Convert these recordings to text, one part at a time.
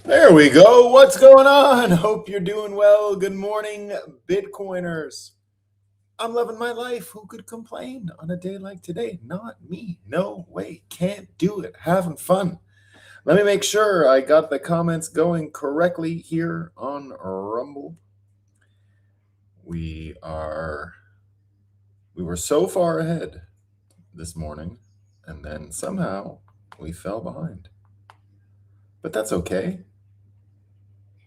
There we go. What's going on? Hope you're doing well. Good morning, Bitcoiners. I'm loving my life. Who could complain on a day like today? Not me. No way. Can't do it. Having fun. Let me make sure I got the comments going correctly here on Rumble. We were so far ahead this morning, and then somehow we fell behind. But that's okay.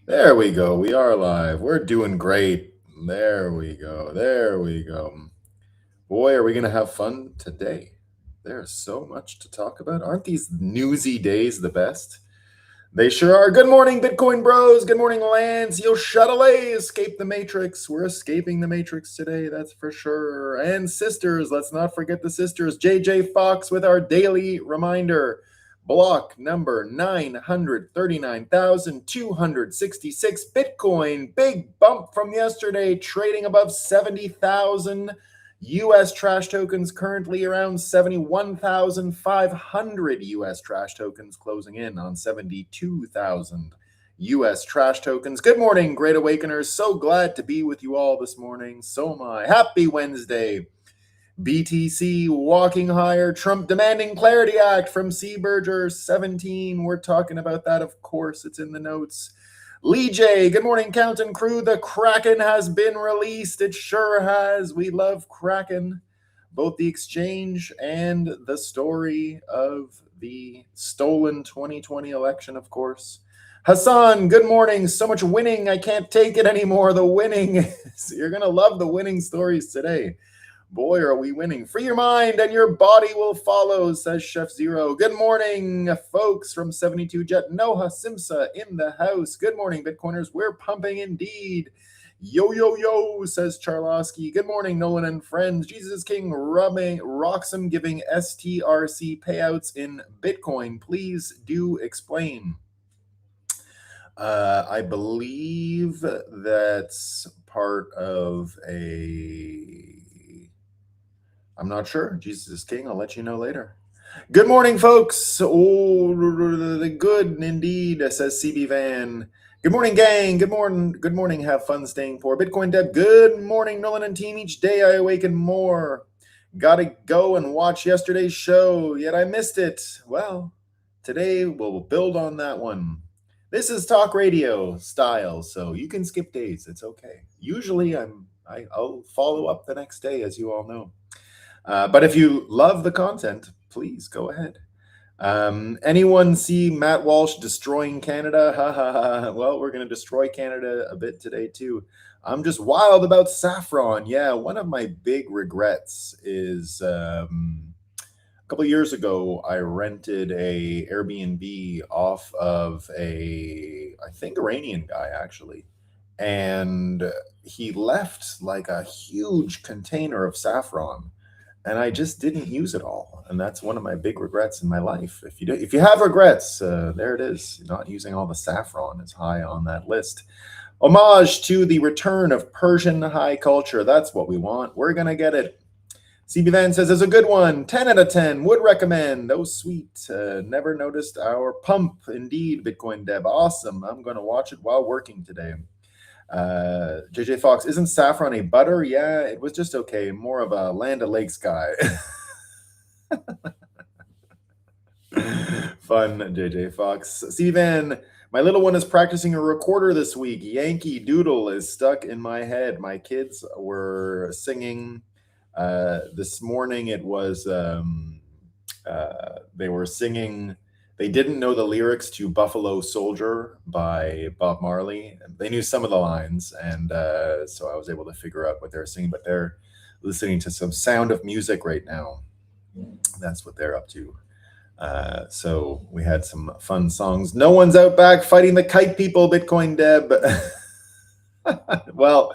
There we go. We are live. We're doing great. There we go. There we go. Boy, are we going to have fun today. There's so much to talk about. Aren't these newsy days the best? They sure are. Good morning, Bitcoin bros. Good morning, Lance. You'll shuttley. Escape the Matrix. We're escaping the Matrix today, that's for sure. And sisters, let's not forget the sisters. JJ Fox with our daily reminder. Block number 939,266 Bitcoin. Big bump from yesterday, trading above 70,000. US trash tokens currently around 71,500 US trash tokens, closing in on 72,000 US trash tokens. Good morning, Great Awakeners. So glad to be with you all this morning. So am I. Happy Wednesday. BTC walking higher, Trump demanding Clarity Act from Seaburger 17. We're talking about that, of course. It's in the notes. Lee J, good morning, Count and crew. The Kraken has been released. It sure has. We love Kraken. Both the exchange and the story of the stolen 2020 election, of course. Hassan, good morning. So much winning. I can't take it anymore. The winning. You're going to love the winning stories today. Boy, are we winning. Free your mind and your body will follow, says Chef Zero. Good morning, folks from 72 Jet. Noha Simsa in the house. Good morning, Bitcoiners. We're pumping indeed. Yo, yo, yo, says Charlosky. Good morning, Nolan and friends. Jesus King Roxham giving STRC payouts in Bitcoin. Please do explain. I believe that's part of I'm not sure. Jesus is King. I'll let you know later. Good morning, folks. Oh, good indeed, says CB Van. Good morning, gang. Good morning. Good morning. Have fun staying poor. Bitcoin Deb. Good morning, Nolan and team. Each day I awaken more. Gotta go and watch yesterday's show, yet I missed it. Well, today we'll build on that one. This is talk radio style, so you can skip days. It's okay. Usually I'll follow up the next day, as you all know. But if you love the content, please go ahead. Anyone see Matt Walsh destroying Canada? Ha ha ha. Well, we're going to destroy Canada a bit today, too. I'm just wild about saffron. Yeah, one of my big regrets is a couple of years ago, I rented a Airbnb off of I think Iranian guy, actually. And he left like a huge container of saffron. And I just didn't use it all, and that's one of my big regrets in my life. If you have regrets, there it is. Not using all the saffron is high on that list. Homage to the return of Persian high culture. That's what we want. We're gonna get it. CB Van says it's a good one. 10 out of 10. Would recommend. Oh, sweet. Never noticed our pump. Indeed, Bitcoin Deb. Awesome. I'm gonna watch it while working today. JJ Fox, isn't saffron a butter? Yeah, it was just okay. More of a Land O'Lakes guy. Fun, JJ Fox. Steven, my little one is practicing a recorder this week. Yankee Doodle is stuck in my head. My kids were singing this morning. It was they were singing. They didn't know the lyrics to Buffalo Soldier by Bob Marley. They knew some of the lines, and so I was able to figure out what they were singing, but they're listening to some Sound of Music right now. That's what they're up to. So we had some fun songs. No one's out back fighting the kite people, Bitcoin Deb. Well,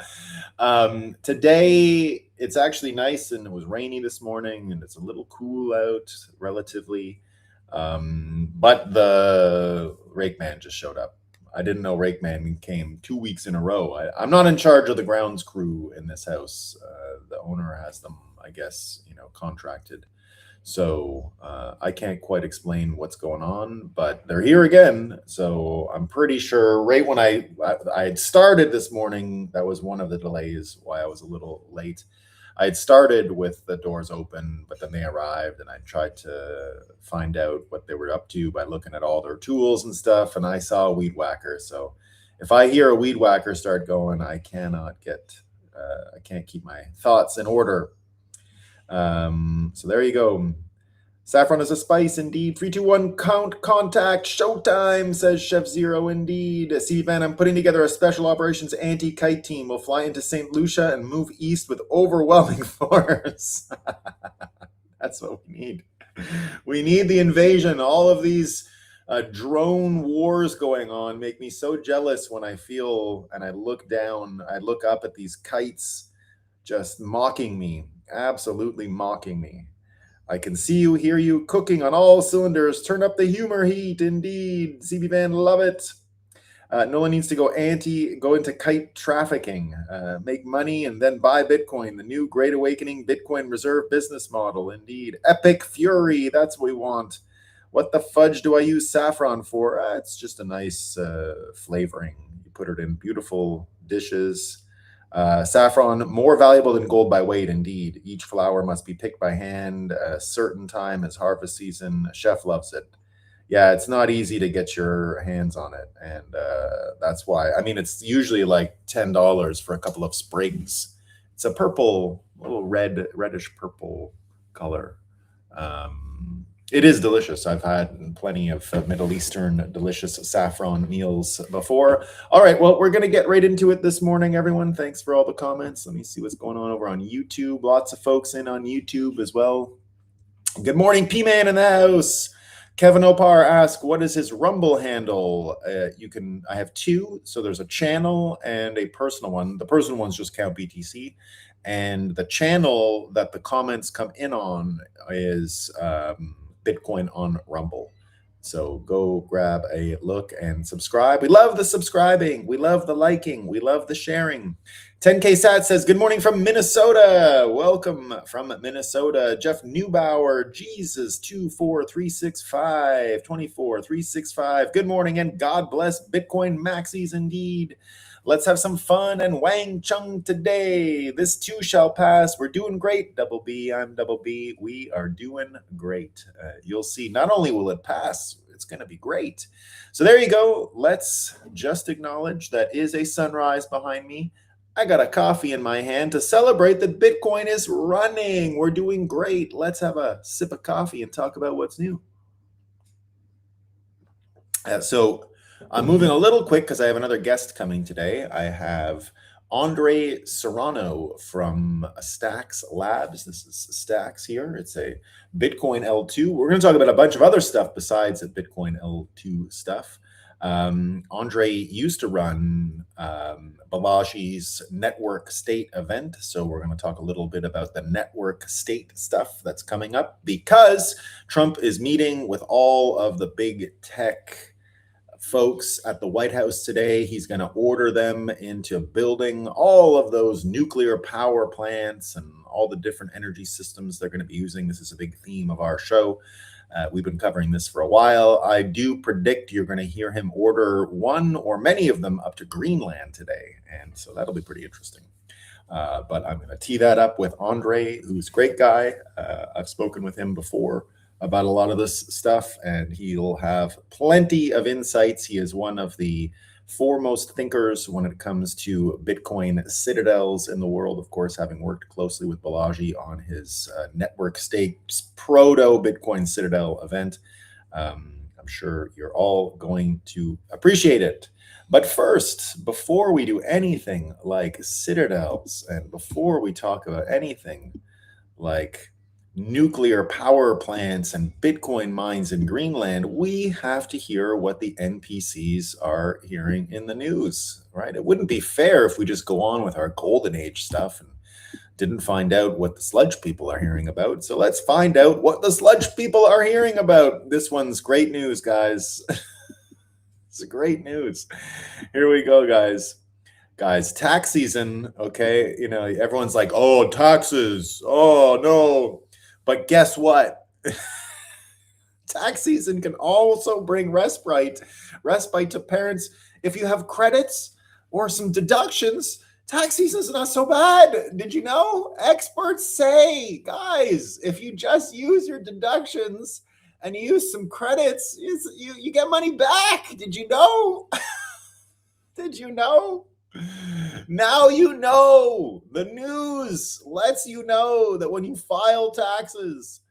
today it's actually nice, and it was rainy this morning, and it's a little cool out relatively. But the rake man just showed up. I didn't know rake man came 2 weeks in a row. I'm not in charge of the grounds crew in this house. The owner has them, I guess, contracted. So I can't quite explain what's going on, but they're here again. So I'm pretty sure right when I had started this morning, that was one of the delays why I was a little late. I had started with the doors open, but then they arrived, and I tried to find out what they were up to by looking at all their tools and stuff. And I saw a weed whacker. So if I hear a weed whacker start going, I can't keep my thoughts in order. So there you go. Saffron is a spice, indeed. 321 count contact showtime, says Chef Zero, indeed. See, Van, I'm putting together a special operations anti-kite team. We'll fly into St. Lucia and move east with overwhelming force. That's what we need. We need the invasion. All of these drone wars going on make me so jealous when I feel and I look down, I look up at these kites just mocking me, absolutely mocking me. I can see you, hear you, cooking on all cylinders. Turn up the humor heat, indeed. CB Van, love it. Nolan needs to go into kite trafficking, make money, and then buy Bitcoin. The new Great Awakening Bitcoin Reserve business model, indeed. Epic Fury, that's what we want. What the fudge do I use saffron for? It's just a nice flavoring. You put it in beautiful dishes. Saffron, more valuable than gold by weight, indeed. Each flower must be picked by hand. A certain time is harvest season. Chef loves it. Yeah, it's not easy to get your hands on it. And that's why, I mean, it's usually like $10 for a couple of sprigs. It's a purple, little reddish purple color. It is delicious. I've had plenty of Middle Eastern delicious saffron meals before. All right, well, we're going to get right into it this morning, everyone. Thanks for all the comments. Let me see what's going on over on YouTube. Lots of folks in on YouTube as well. Good morning, P-Man in the house. Kevin Opar asked, what is his Rumble handle? I have two. So there's a channel and a personal one. The personal one's just Count BTC. And the channel that the comments come in on is Bitcoin on Rumble. So go grab a look and subscribe. We love the subscribing. We love the liking. We love the sharing. 10K Sat says, good morning from Minnesota. Welcome from Minnesota. Jeff Neubauer, Jesus, 24365, 24365. Good morning and God bless Bitcoin maxis indeed. Let's have some fun and Wang Chung today. This too shall pass. We're doing great, Double B. I'm Double B. We are doing great. You'll see, not only will it pass, it's going to be great. So there you go. Let's just acknowledge that is a sunrise behind me. I got a coffee in my hand to celebrate that Bitcoin is running. We're doing great. Let's have a sip of coffee and talk about what's new. So I'm moving a little quick because I have another guest coming today. I have Andre Serrano from Stacks Labs. This is Stacks here. It's a Bitcoin L2. We're going to talk about a bunch of other stuff besides the Bitcoin L2 stuff. Andre used to run Balaji's network state event. So we're going to talk a little bit about the network state stuff that's coming up because Trump is meeting with all of the big tech folks at the White House today. He's going to order them into building all of those nuclear power plants and all the different energy systems they're going to be using. This is a big theme of our show. We've been covering this for a while. I do predict you're going to hear him order one or many of them up to Greenland today. And so that'll be pretty interesting. But I'm going to tee that up with Andre, who's a great guy. I've spoken with him before about a lot of this stuff, and he'll have plenty of insights. He is one of the foremost thinkers when it comes to Bitcoin citadels in the world, of course, having worked closely with Balaji on his network state proto-Bitcoin citadel event. I'm sure you're all going to appreciate it. But first, before we do anything like citadels, and before we talk about anything like nuclear power plants and Bitcoin mines in Greenland, we have to hear what the NPCs are hearing in the news, right? It wouldn't be fair if we just go on with our golden age stuff and didn't find out what the sludge people are hearing about. So let's find out what the sludge people are hearing about. This one's great news, guys. It's great news. Here we go, guys. Guys, tax season, okay? You know, everyone's like, oh, taxes. Oh, no. But guess what? Tax season can also bring respite to parents. If you have credits or some deductions, tax season is not so bad. Did you know? Experts say, guys, if you just use your deductions and you use some credits, you get money back. Did you know? Did you know? Now you know. The news lets you know that when you file taxes,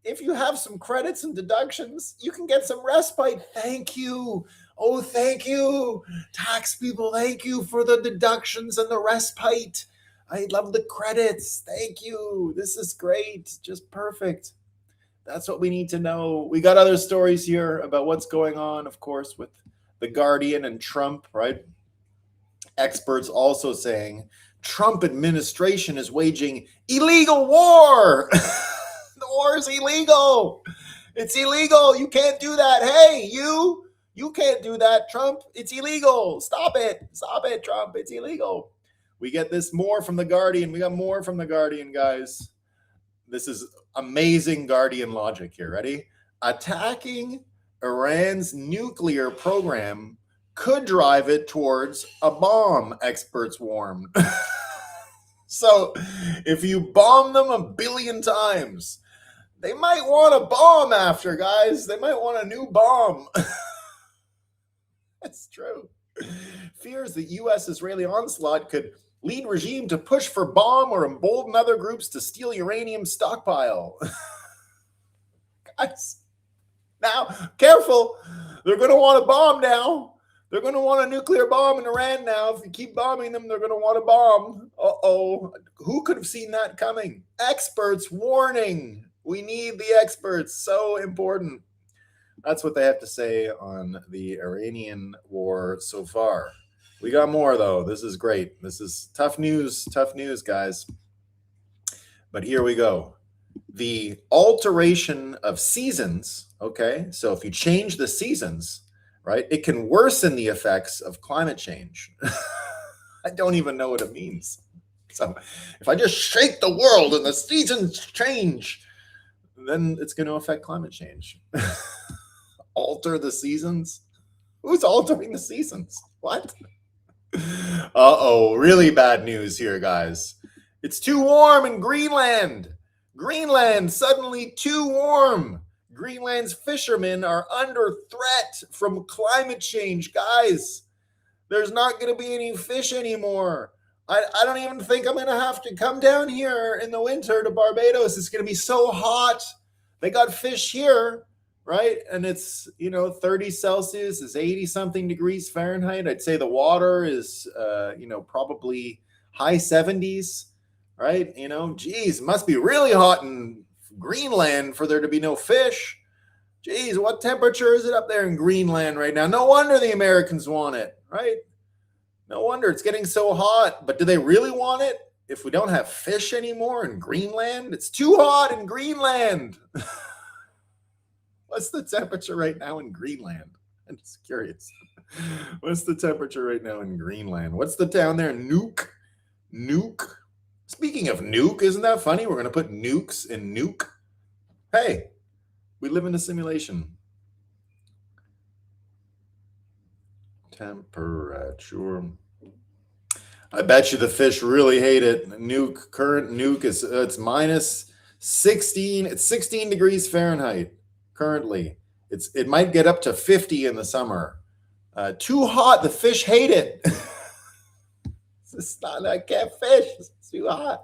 if you have some credits and deductions, you can get some respite. Thank you. Oh, thank you. Tax people, thank you for the deductions and the respite. I love the credits. Thank you. This is great. Just perfect. That's what we need to know. We got other stories here about what's going on, of course, with the Guardian and Trump, right? Experts also saying Trump administration is waging illegal war. The war is illegal. It's illegal. You can't do that. Hey, you can't do that, Trump. It's illegal. Stop it. Stop it, Trump. It's illegal. We get this more from the Guardian. We got more from the Guardian, guys. This is amazing Guardian logic here. Ready? Attacking Iran's nuclear program could drive it towards a bomb, experts warn. So if you bomb them 1 billion times, they might want a bomb after, guys. They might want a new bomb. That's true. Fears the U.S.-Israeli onslaught could lead regime to push for bomb or embolden other groups to steal uranium stockpile. Guys, now, careful. They're going to want a bomb now. They're going to want a nuclear bomb in Iran now. If you keep bombing them, they're going to want a bomb. Uh-oh. Who could have seen that coming? Experts warning. We need the experts. So important. That's what they have to say on the Iranian war so far. We got more, though. This is great. This is tough news, guys. But here we go. The alteration of seasons, okay? So if you change the seasons, right, it can worsen the effects of climate change. I don't even know what it means. So if I just shake the world and the seasons change, then it's going to affect climate change. Alter the seasons? Who's altering the seasons? What? Uh-oh, really bad news here, guys. It's too warm in Greenland. Greenland suddenly too warm. Greenland's fishermen are under threat from climate change. Guys, there's not going to be any fish anymore. I don't even think I'm going to have to come down here in the winter to Barbados. It's going to be so hot. They got fish here, right? And it's, 30 Celsius is 80 something degrees Fahrenheit. I'd say the water is, probably high 70s, right? Geez, it must be really hot in Greenland for there to be no fish. Geez, what temperature is it up there in Greenland right now? No wonder the Americans want it, right? No wonder it's getting so hot. But do they really want it if we don't have fish anymore in Greenland? It's too hot in Greenland. What's the temperature right now in Greenland? I'm just curious. What's the temperature right now in Greenland? What's the town there? Nuuk? Speaking of nuke, isn't that funny? We're going to put nukes in nuke. Hey, we live in a simulation. Temperature. I bet you the fish really hate it. Current nuke is it's minus 16. It's 16 degrees Fahrenheit currently. It might get up to 50 in the summer. Too hot. The fish hate it. It's not. I can't fish. It's too hot.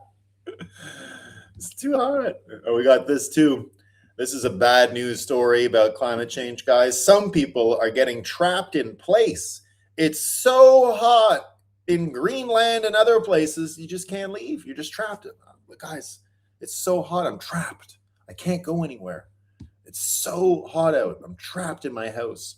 It's too hot. Oh, we got this too. This is a bad news story about climate change, guys. Some people are getting trapped in place. It's so hot in Greenland and other places, you just can't leave. You're just trapped. Guys, it's so hot. I'm trapped. I can't go anywhere. It's so hot out. I'm trapped in my house.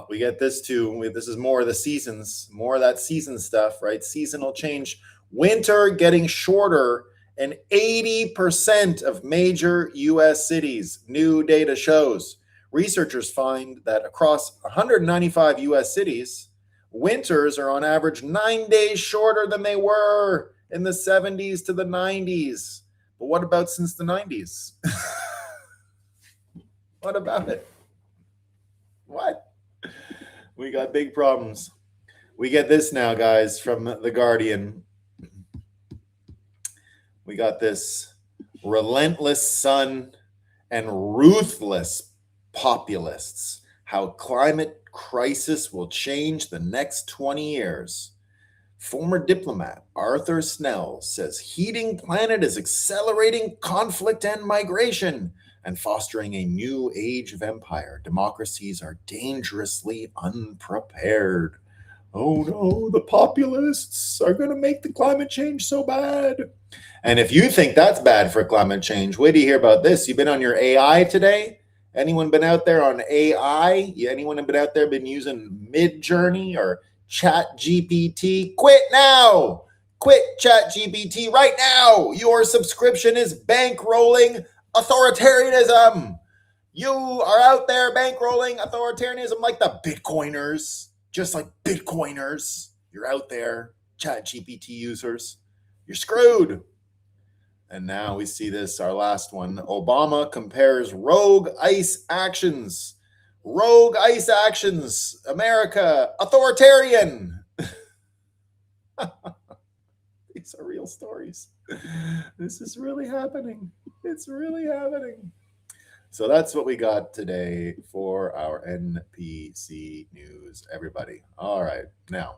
We get this too. This is more of the seasons, more of that season stuff, right? Seasonal change. Winter getting shorter in 80% of major U.S. cities, new data shows. Researchers find that across 195 U.S. cities, winters are on average 9 days shorter than they were in the 70s to the 90s. But what about since the 90s? What about it? What? We got big problems. We get this now, guys, from The Guardian. We got this: relentless sun and ruthless populists, how climate crisis will change the next 20 years. Former diplomat Arthur Snell says heating planet is accelerating conflict and migration and fostering a new age of empire. Democracies are dangerously unprepared. Oh no, the populists are going to make the climate change so bad. And if you think that's bad for climate change, wait till you hear about this. You've been on your AI today? Anyone been out there on AI? Anyone been out there been using Midjourney or Chat GPT? Quit now! Quit Chat GPT right now! Your subscription is bankrolling authoritarianism. You are out there bankrolling authoritarianism like the Bitcoiners. Just like Bitcoiners. You're out there, Chat GPT users. You're screwed. And now we see this, our last one. Obama compares rogue ICE actions. Rogue ICE actions. America, authoritarian. These are real stories. This is really happening. It's really happening. So that's what we got today for our NPC news, everybody. All right. Now,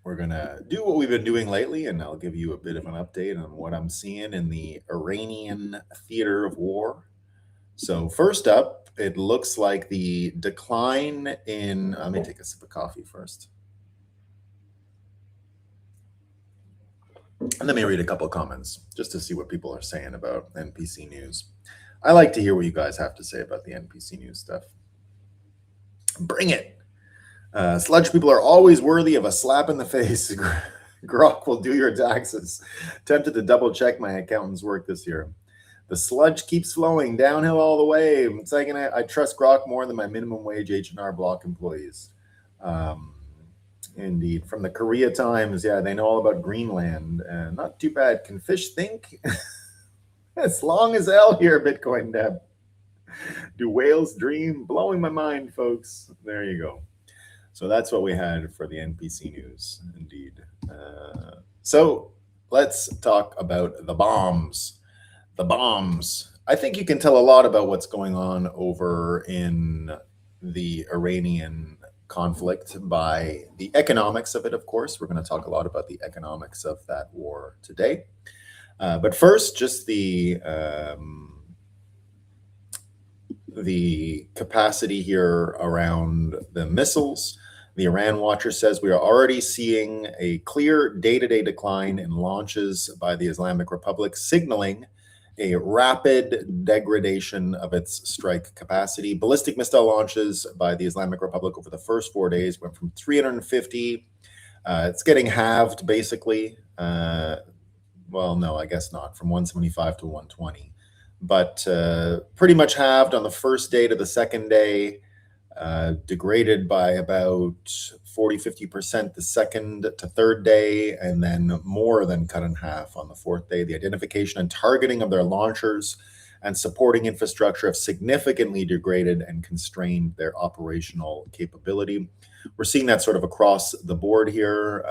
we're going to do what we've been doing lately, and I'll give you a bit of an update on what I'm seeing in the Iranian theater of war. So first up, it looks like the decline in... Let me take a sip of coffee first. And let me read a couple of comments just to see what people are saying about NPC news. I like to hear what you guys have to say about the NPC news stuff. Bring it! Sludge people are always worthy of a slap in the face. Grok will do your taxes. Tempted to double check my accountant's work this year. The sludge keeps flowing downhill all the way. It's like I trust Grok more than my minimum wage H&R Block employees. Indeed. From the Korea Times, yeah, they know all about Greenland. Not too bad. Can fish think? It's long as hell here, Bitcoin Deb. Do whales dream? Blowing my mind, folks. There you go. So that's what we had for the NPC news, indeed. So let's talk about the bombs. The bombs. I think you can tell a lot about what's going on over in the Iranian conflict by the economics of it, of course. We're going to talk a lot about the economics of that war today. But first, just the capacity here around the missiles. The Iran Watcher says we are already seeing a clear day-to-day decline in launches by the Islamic Republic, signaling a rapid degradation of its strike capacity. Ballistic missile launches by the Islamic Republic over the first 4 days went from 350. It's getting halved, basically. Well, no, I guess not, from 175 to 120. But pretty much halved on the first day to the second day, degraded by about 40-50% the second to third day, and then more than cut in half on the fourth day. The identification and targeting of their launchers and supporting infrastructure have significantly degraded and constrained their operational capability. We're seeing that sort of across the board here.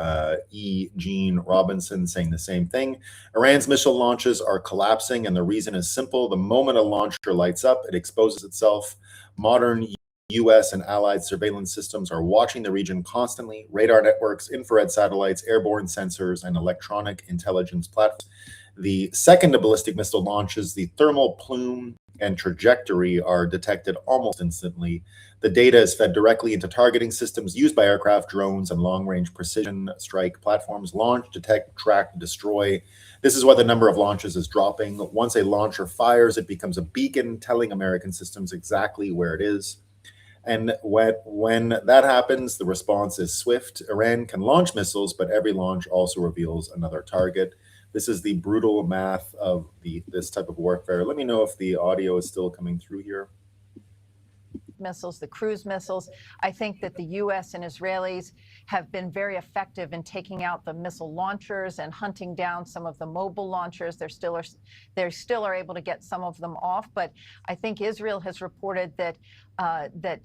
Gene Robinson saying the same thing. Iran's missile launches are collapsing, and the reason is simple. The moment a launcher lights up, it exposes itself. Modern U.S. and allied surveillance systems are watching the region constantly. Radar networks, infrared satellites, airborne sensors, and electronic intelligence platforms. The second a ballistic missile launches, the thermal plume and trajectory are detected almost instantly. The data is fed directly into targeting systems used by aircraft, drones, and long-range precision strike platforms. Launch, detect, track, destroy. This is why the number of launches is dropping. Once a launcher fires, it becomes a beacon telling American systems exactly where it is. And when that happens, the response is swift. Iran can launch missiles, but every launch also reveals another target. This is the brutal math of this type of warfare. Let me know if the audio is still coming through here. missiles, the cruise missiles. I think that the U.S. and Israelis have been very effective in taking out the missile launchers and hunting down some of the mobile launchers. They still are able to get some of them off, but I think Israel has reported that that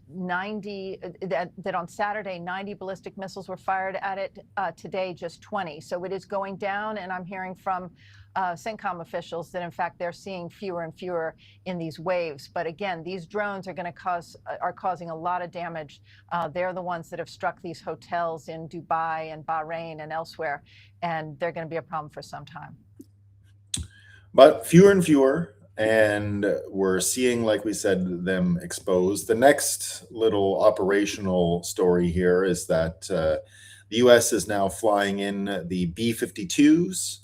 on Saturday 90 ballistic missiles were fired at it. Today, just 20. So it is going down, and I'm hearing from CENTCOM officials that in fact they're seeing fewer and fewer in these waves. But again, these drones are going to are causing a lot of damage. They're the ones that have struck these hotels in Dubai and Bahrain and elsewhere, and they're going to be a problem for some time. But fewer and fewer, and we're seeing, like we said, them exposed. The next little operational story here is that the U.S. is now flying in the B-52s,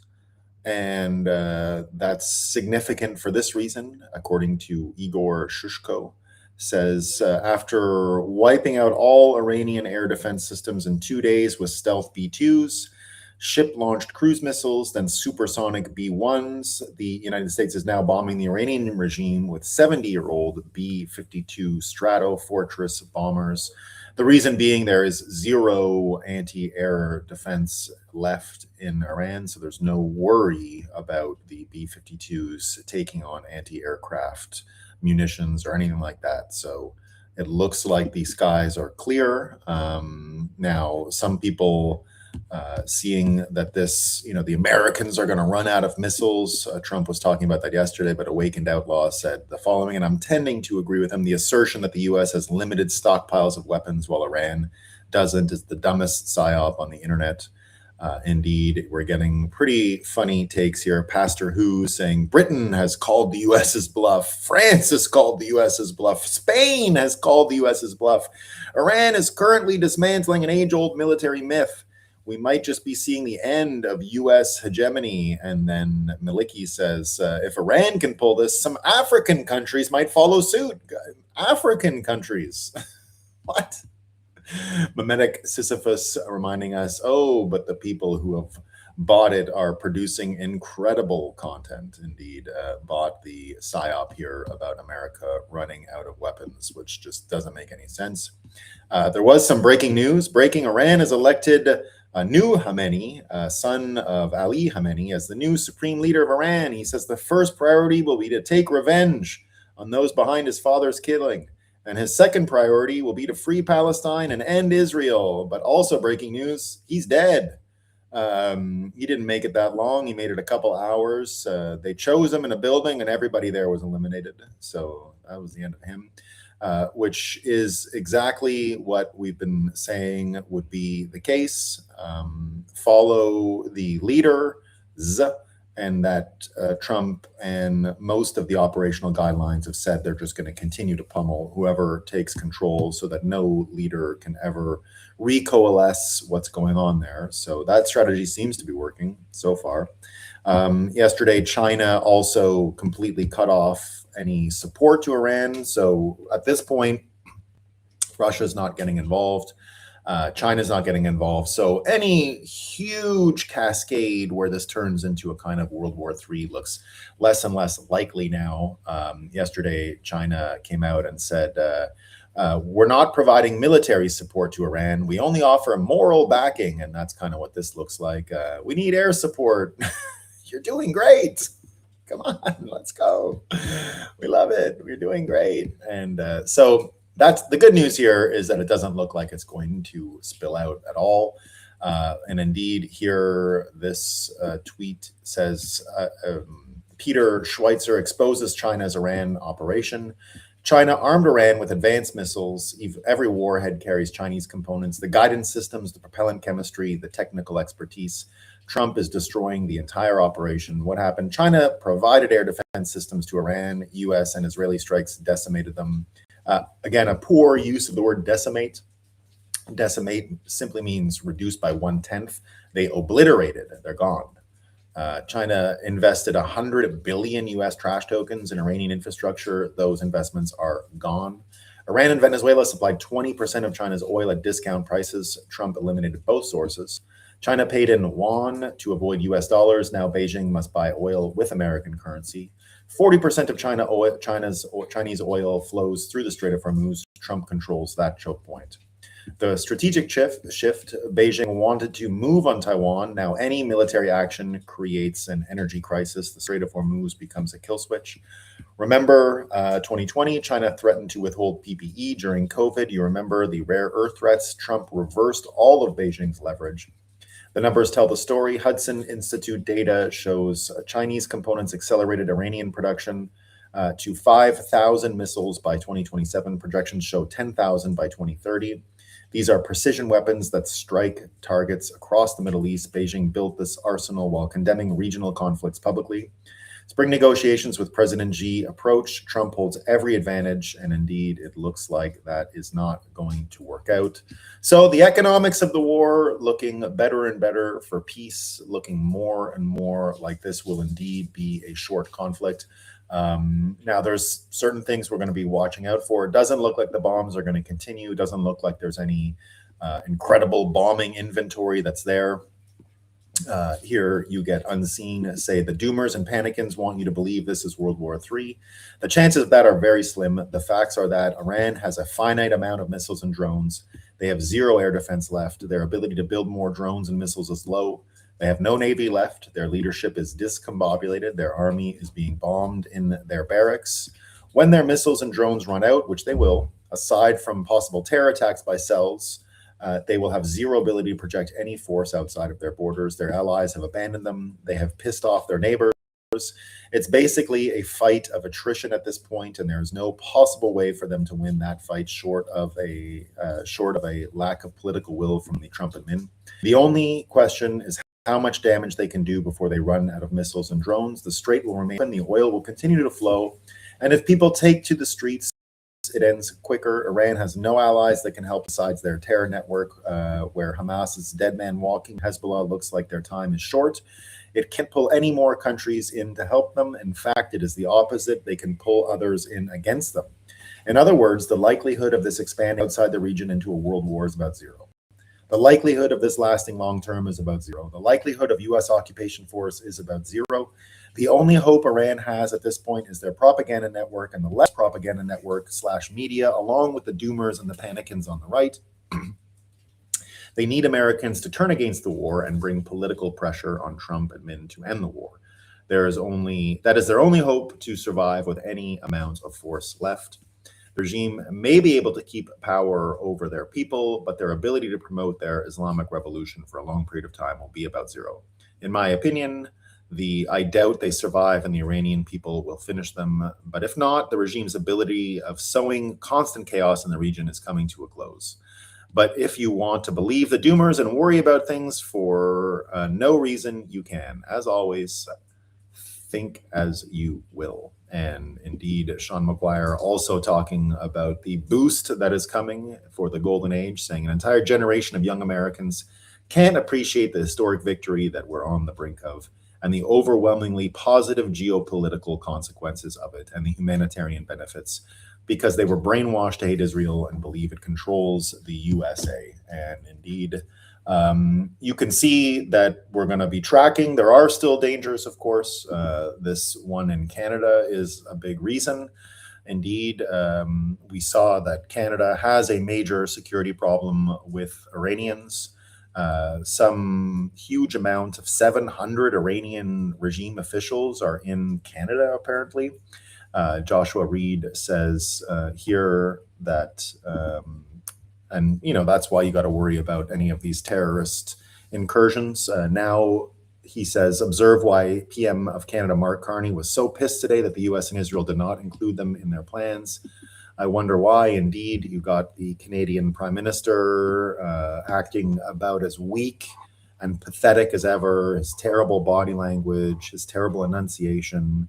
and that's significant for this reason, according to Igor Shushko. Says after wiping out all Iranian air defense systems in 2 days with stealth B-2s, ship-launched cruise missiles, then supersonic B-1s, the United States is now bombing the Iranian regime with 70-year-old B-52 Stratofortress bombers. The reason being there is zero anti-air defense left in Iran, so there's no worry about the B-52s taking on anti-aircraft munitions or anything like that. So it looks like the skies are clear. Now, some people seeing that this, the Americans are going to run out of missiles. Trump was talking about that yesterday, but Awakened Outlaw said the following, and I'm tending to agree with him. The assertion that the U.S. has limited stockpiles of weapons while Iran doesn't is the dumbest psyop on the internet. Indeed, we're getting pretty funny takes here. Pastor Who saying Britain has called the U.S.'s bluff. France has called the U.S.'s bluff. Spain has called the U.S.'s bluff. Iran is currently dismantling an age-old military myth. We might just be seeing the end of U.S. hegemony. And then Maliki says, if Iran can pull this, some African countries might follow suit. African countries. What? Mimetic Sisyphus reminding us, but the people who have bought it are producing incredible content. Indeed, bought the psyop here about America running out of weapons, which just doesn't make any sense. There was some breaking news. Iran has elected new Khamenei, son of Ali Khamenei, as the new supreme leader of Iran. He says the first priority will be to take revenge on those behind his father's killing. And his second priority will be to free Palestine and end Israel. But also breaking news, he's dead. He didn't make it that long. He made it a couple hours. They chose him in a building and everybody there was eliminated. So that was the end of him, which is exactly what we've been saying would be the case. Follow the leaders, and that Trump and most of the operational guidelines have said they're just going to continue to pummel whoever takes control so that no leader can ever recoalesce what's going on there. So that strategy seems to be working so far. Yesterday, China also completely cut off any support to Iran. So at this point, Russia's not getting involved. China's not getting involved. So any huge cascade where this turns into a kind of World War III looks less and less likely now. Yesterday, China came out and said, we're not providing military support to Iran. We only offer moral backing. And that's kind of what this looks like. We need air support. You're doing great. Come on, let's go. We love it. We're doing great. And so that's the good news here, is that it doesn't look like it's going to spill out at all. And indeed, here this tweet says, Peter Schweitzer exposes China's Iran operation. China armed Iran with advanced missiles. Every warhead carries Chinese components, the guidance systems, the propellant chemistry, the technical expertise. Trump is destroying the entire operation. What happened? China provided air defense systems to Iran. U.S. and Israeli strikes decimated them. Again, a poor use of the word decimate. Decimate simply means reduced by 1/10. They obliterated. They're gone. China invested 100 billion U.S. trash tokens in Iranian infrastructure. Those investments are gone. Iran and Venezuela supplied 20% of China's oil at discount prices. Trump eliminated both sources. China paid in yuan to avoid US dollars. Now Beijing must buy oil with American currency. 40% of Chinese oil flows through the Strait of Hormuz. Trump controls that choke point. The strategic shift, Beijing wanted to move on Taiwan. Now any military action creates an energy crisis. The Strait of Hormuz becomes a kill switch. Remember 2020, China threatened to withhold PPE during COVID. You remember the rare earth threats. Trump reversed all of Beijing's leverage. The numbers tell the story. Hudson Institute data shows Chinese components accelerated Iranian production to 5,000 missiles by 2027. Projections show 10,000 by 2030. These are precision weapons that strike targets across the Middle East. Beijing built this arsenal while condemning regional conflicts publicly. Spring negotiations with President Xi approach. Trump holds every advantage, and indeed, it looks like that is not going to work out. So the economics of the war looking better and better for peace, looking more and more like this will indeed be a short conflict. Now, there's certain things we're going to be watching out for. It doesn't look like the bombs are going to continue. It doesn't look like there's any incredible bombing inventory that's there. Here you get unseen, say the doomers and panicans want you to believe this is World War III. The chances of that are very slim. The facts are that Iran has a finite amount of missiles and drones. They have zero air defense left. Their ability to build more drones and missiles is low. They have no navy left. Their leadership is discombobulated. Their army is being bombed in their barracks. When their missiles and drones run out, which they will, aside from possible terror attacks by cells, they will have zero ability to project any force outside of their borders. Their allies have abandoned them. They have pissed off their neighbors. It's basically a fight of attrition at this point, and there's no possible way for them to win that fight short of a lack of political will from the Trump admin. The only question is how much damage they can do before they run out of missiles and drones. The strait will remain open. The oil will continue to flow, and if people take to the streets, it ends quicker. Iran has no allies that can help besides their terror network, where Hamas is dead man walking. Hezbollah looks like their time is short. It can't pull any more countries in to help them. In fact, it is the opposite. They can pull others in against them. In other words, the likelihood of this expanding outside the region into a world war is about zero. The likelihood of this lasting long term is about zero. The likelihood of U.S. occupation force is about zero. The only hope Iran has at this point is their propaganda network and the left propaganda network / media, along with the doomers and the panicans on the right. They need Americans to turn against the war and bring political pressure on Trump admin to end the war. That is their only hope to survive with any amount of force left. The regime may be able to keep power over their people, but their ability to promote their Islamic revolution for a long period of time will be about zero. In my opinion, I doubt they survive and the Iranian people will finish them. But if not, the regime's ability of sowing constant chaos in the region is coming to a close. But if you want to believe the doomers and worry about things for no reason, you can. As always, think as you will. And indeed, Sean McGuire also talking about the boost that is coming for the golden age, saying an entire generation of young Americans can't appreciate the historic victory that we're on the brink of, and the overwhelmingly positive geopolitical consequences of it and the humanitarian benefits, because they were brainwashed to hate Israel and believe it controls the USA. And indeed, you can see that we're going to be tracking. There are still dangers, of course. This one in Canada is a big reason. Indeed, we saw that Canada has a major security problem with Iranians. Some huge amount of 700 Iranian regime officials are in Canada, apparently. Joshua Reed says here that, and that's why you got to worry about any of these terrorist incursions. Now he says, observe why PM of Canada Mark Carney was so pissed today that the US and Israel did not include them in their plans. I wonder why. Indeed, you got the Canadian Prime Minister acting about as weak and pathetic as ever, his terrible body language, his terrible enunciation.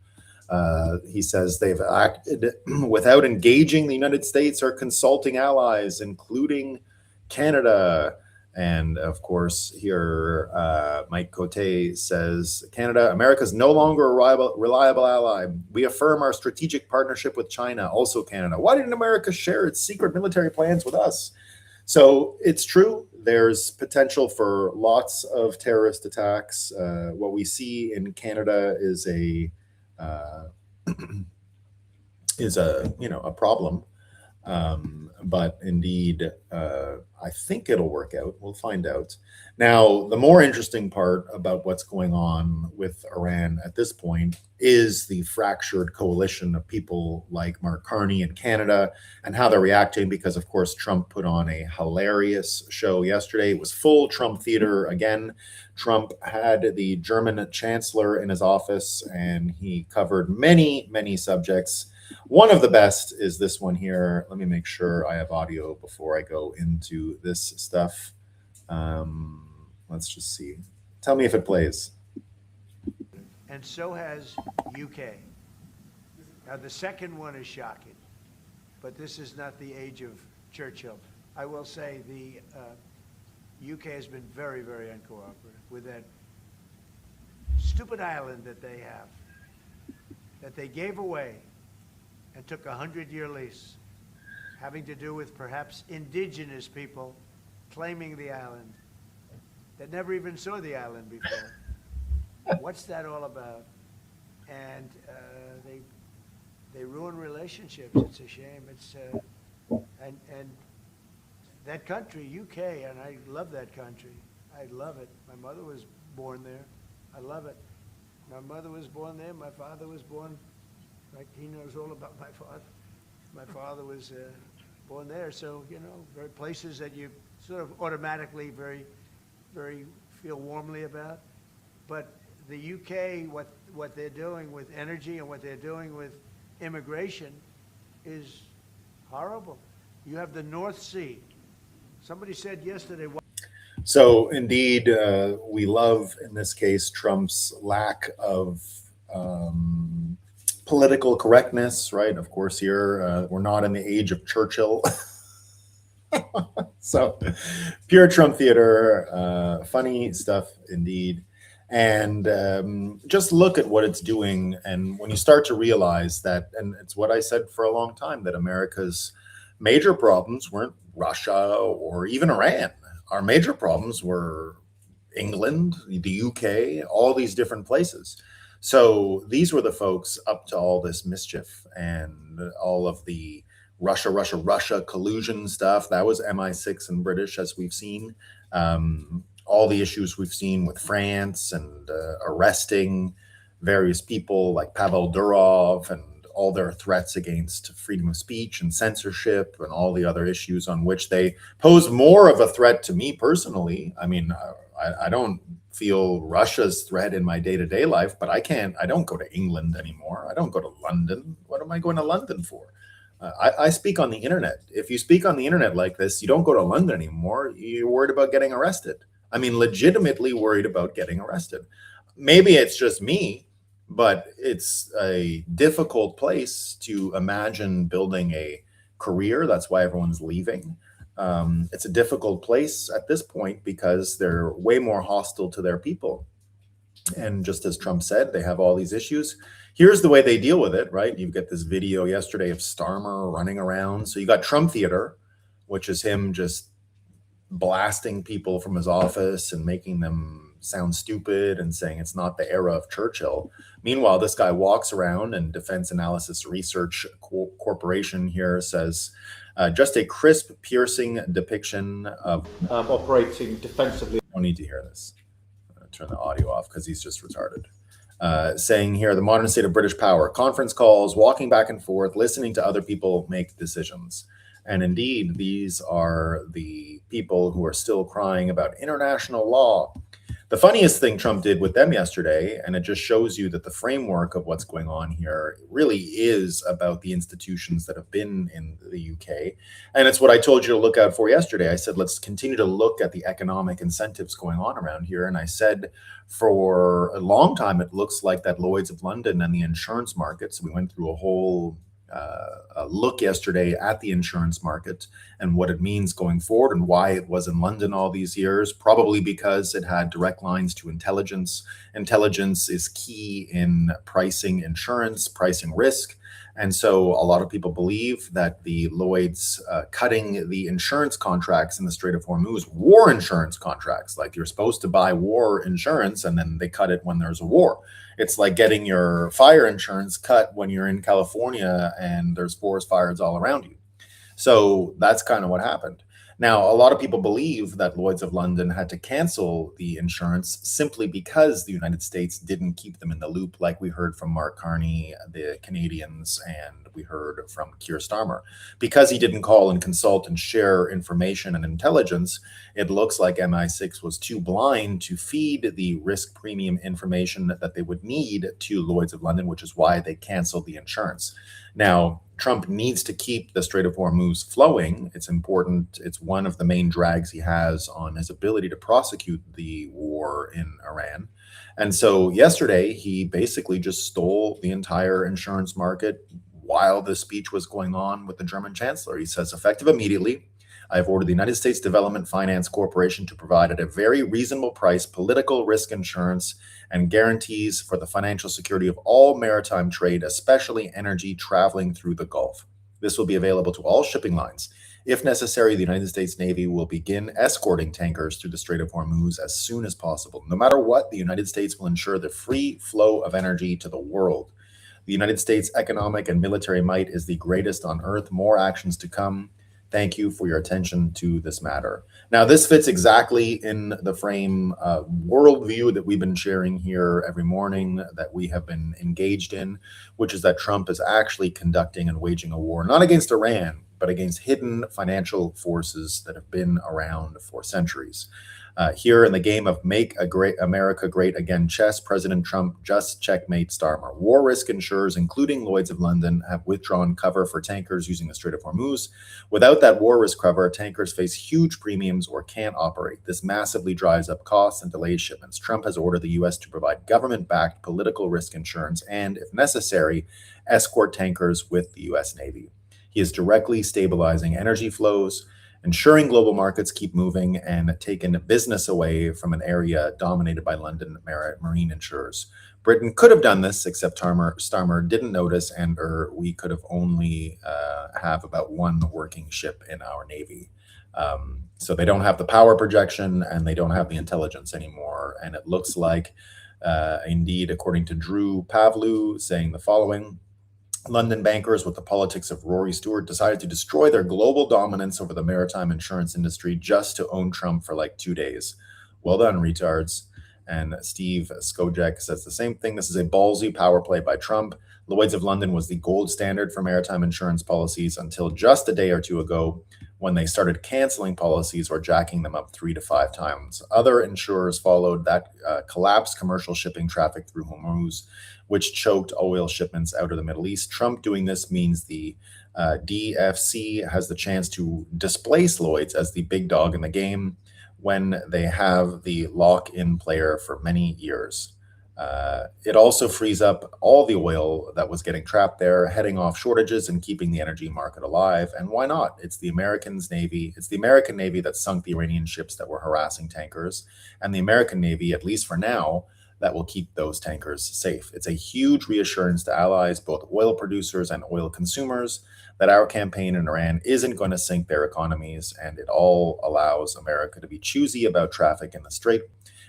He says they've acted without engaging the United States or consulting allies, including Canada. And of course, here, Mike Cote says, Canada, America is no longer a reliable ally. We affirm our strategic partnership with China, also Canada. Why didn't America share its secret military plans with us? So it's true. there's potential for lots of terrorist attacks. What we see in Canada is a a problem. But indeed, I think it'll work out. We'll find out. Now, the more interesting part about what's going on with Iran at this point is the fractured coalition of people like Mark Carney in Canada and how they're reacting because, of course, Trump put on a hilarious show yesterday. It was full Trump theater again. Trump had the German chancellor in his office, and he covered many, many subjects. One of the best is this one here. Let me make sure I have audio before I go into this stuff. Let's just see. Tell me if it plays. And so has UK. Now, the second one is shocking, but this is not the age of Churchill. I will say the UK has been very, very uncooperative with that stupid island that they have, that they gave away and took a 100-year lease, having to do with perhaps indigenous people claiming the island that never even saw the island before. What's that all about? And they ruin relationships. It's a shame. It's and that country, UK, and I love that country. I love it. My mother was born there. I love it. My mother was born there. My father was born. Like, he knows all about my father. My father was born there, so very places that you sort of automatically very feel warmly about. But the UK, what they're doing with energy and what they're doing with immigration is horrible. You have the North Sea. Somebody said yesterday. So indeed, we love in this case Trump's lack of political correctness, right? Of course, here we're not in the age of Churchill. So pure Trump theater, funny stuff indeed. And just look at what it's doing. And when you start to realize that, and it's what I said for a long time, that America's major problems weren't Russia or even Iran. Our major problems were England, the UK, all these different places. So these were the folks up to all this mischief and all of the Russia collusion stuff. That was MI6 and British, as we've seen. All the issues we've seen with France and arresting various people like Pavel Durov and all their threats against freedom of speech and censorship and all the other issues on which they pose more of a threat to me personally. I mean, I don't feel Russia's threat in my day-to-day life, but I don't go to England anymore. I don't go to London. What am I going to London for? I speak on the internet. If you speak on the internet like this, you don't go to London anymore. You're worried about getting arrested. I mean, legitimately worried about getting arrested. Maybe it's just me, but it's a difficult place to imagine building a career. That's why everyone's leaving. It's a difficult place at this point because they're way more hostile to their people. And just as Trump said, they have all these issues. Here's the way they deal with it, right? You've got this video yesterday of Starmer running around. So you got Trump theater, which is him just blasting people from his office and making them sound stupid and saying it's not the era of Churchill. Meanwhile, this guy walks around, and Defense Analysis Research Corporation here says, just a crisp, piercing depiction of operating defensively. I don't need to hear this. Turn the audio off because he's just retarded. Saying here, the modern state of British power, conference calls, walking back and forth, listening to other people make decisions. And indeed, these are the people who are still crying about international law. The funniest thing Trump did with them yesterday, and it just shows you that the framework of what's going on here really is about the institutions that have been in the UK. And it's what I told you to look out for yesterday. I said, let's continue to look at the economic incentives going on around here. And I said, for a long time, it looks like that Lloyd's of London and the insurance markets, we went through a whole a look yesterday at the insurance market and what it means going forward and why it was in London all these years, probably because it had direct lines to intelligence. Intelligence is key in pricing insurance, pricing risk. And so a lot of people believe that the Lloyd's cutting the insurance contracts in the Strait of Hormuz, war insurance contracts, like you're supposed to buy war insurance and then they cut it when there's a war. It's like getting your fire insurance cut when you're in California and there's forest fires all around you. So that's kind of what happened. Now, a lot of people believe that Lloyd's of London had to cancel the insurance simply because the United States didn't keep them in the loop, like we heard from Mark Carney, the Canadians, and we heard from Keir Starmer. Because he didn't call and consult and share information and intelligence, it looks like MI6 was too blind to feed the risk premium information that they would need to Lloyd's of London, which is why they canceled the insurance. Now, Trump needs to keep the Strait of Hormuz flowing. It's important. It's one of the main drags he has on his ability to prosecute the war in Iran. And so yesterday, he basically just stole the entire insurance market while the speech was going on with the German chancellor. He says, effective immediately, I have ordered the United States Development Finance Corporation to provide at a very reasonable price political risk insurance and guarantees for the financial security of all maritime trade, especially energy traveling through the Gulf. This will be available to all shipping lines. If necessary, the United States Navy will begin escorting tankers through the Strait of Hormuz as soon as possible. No matter what, the United States will ensure the free flow of energy to the world. The United States' economic and military might is the greatest on earth. More actions to come. Thank you for your attention to this matter. Now, this fits exactly in the frame worldview that we've been sharing here every morning, that we have been engaged in, which is that Trump is actually conducting and waging a war, not against Iran, but against hidden financial forces that have been around for centuries. Here in the game of Make America Great Again chess, President Trump just checkmate Starmer. War risk insurers, including Lloyd's of London, have withdrawn cover for tankers using the Strait of Hormuz. Without that war risk cover, tankers face huge premiums or can't operate. This massively drives up costs and delays shipments. Trump has ordered the U.S. to provide government-backed political risk insurance and, if necessary, escort tankers with the U.S. Navy. He is directly stabilizing energy flows, ensuring global markets keep moving, and taking business away from an area dominated by London marine insurers. Britain could have done this, except Starmer didn't notice, and we could have only have about one working ship in our Navy. So they don't have the power projection, and they don't have the intelligence anymore. And it looks like, indeed, according to Drew Pavlou, saying the following: London bankers with the politics of Rory Stewart decided to destroy their global dominance over the maritime insurance industry just to own Trump for like 2 days. Well done, retards. And Steve Skojek says the same thing. This is a ballsy power play by Trump. Lloyd's of London was the gold standard for maritime insurance policies until just a day or two ago, when they started canceling policies or jacking them up 3 to 5 times. Other insurers followed that, collapsed commercial shipping traffic through Hormuz, which choked oil shipments out of the Middle East. Trump doing this means the DFC has the chance to displace Lloyd's as the big dog in the game when they have the lock-in player for many years. It also frees up all the oil that was getting trapped there, heading off shortages and keeping the energy market alive. And why not? It's the American Navy that sunk the Iranian ships that were harassing tankers, and the American Navy, at least for now, that will keep those tankers safe. It's a huge reassurance to allies, both oil producers and oil consumers, that our campaign in Iran isn't going to sink their economies, and it all allows America to be choosy about traffic in the Strait.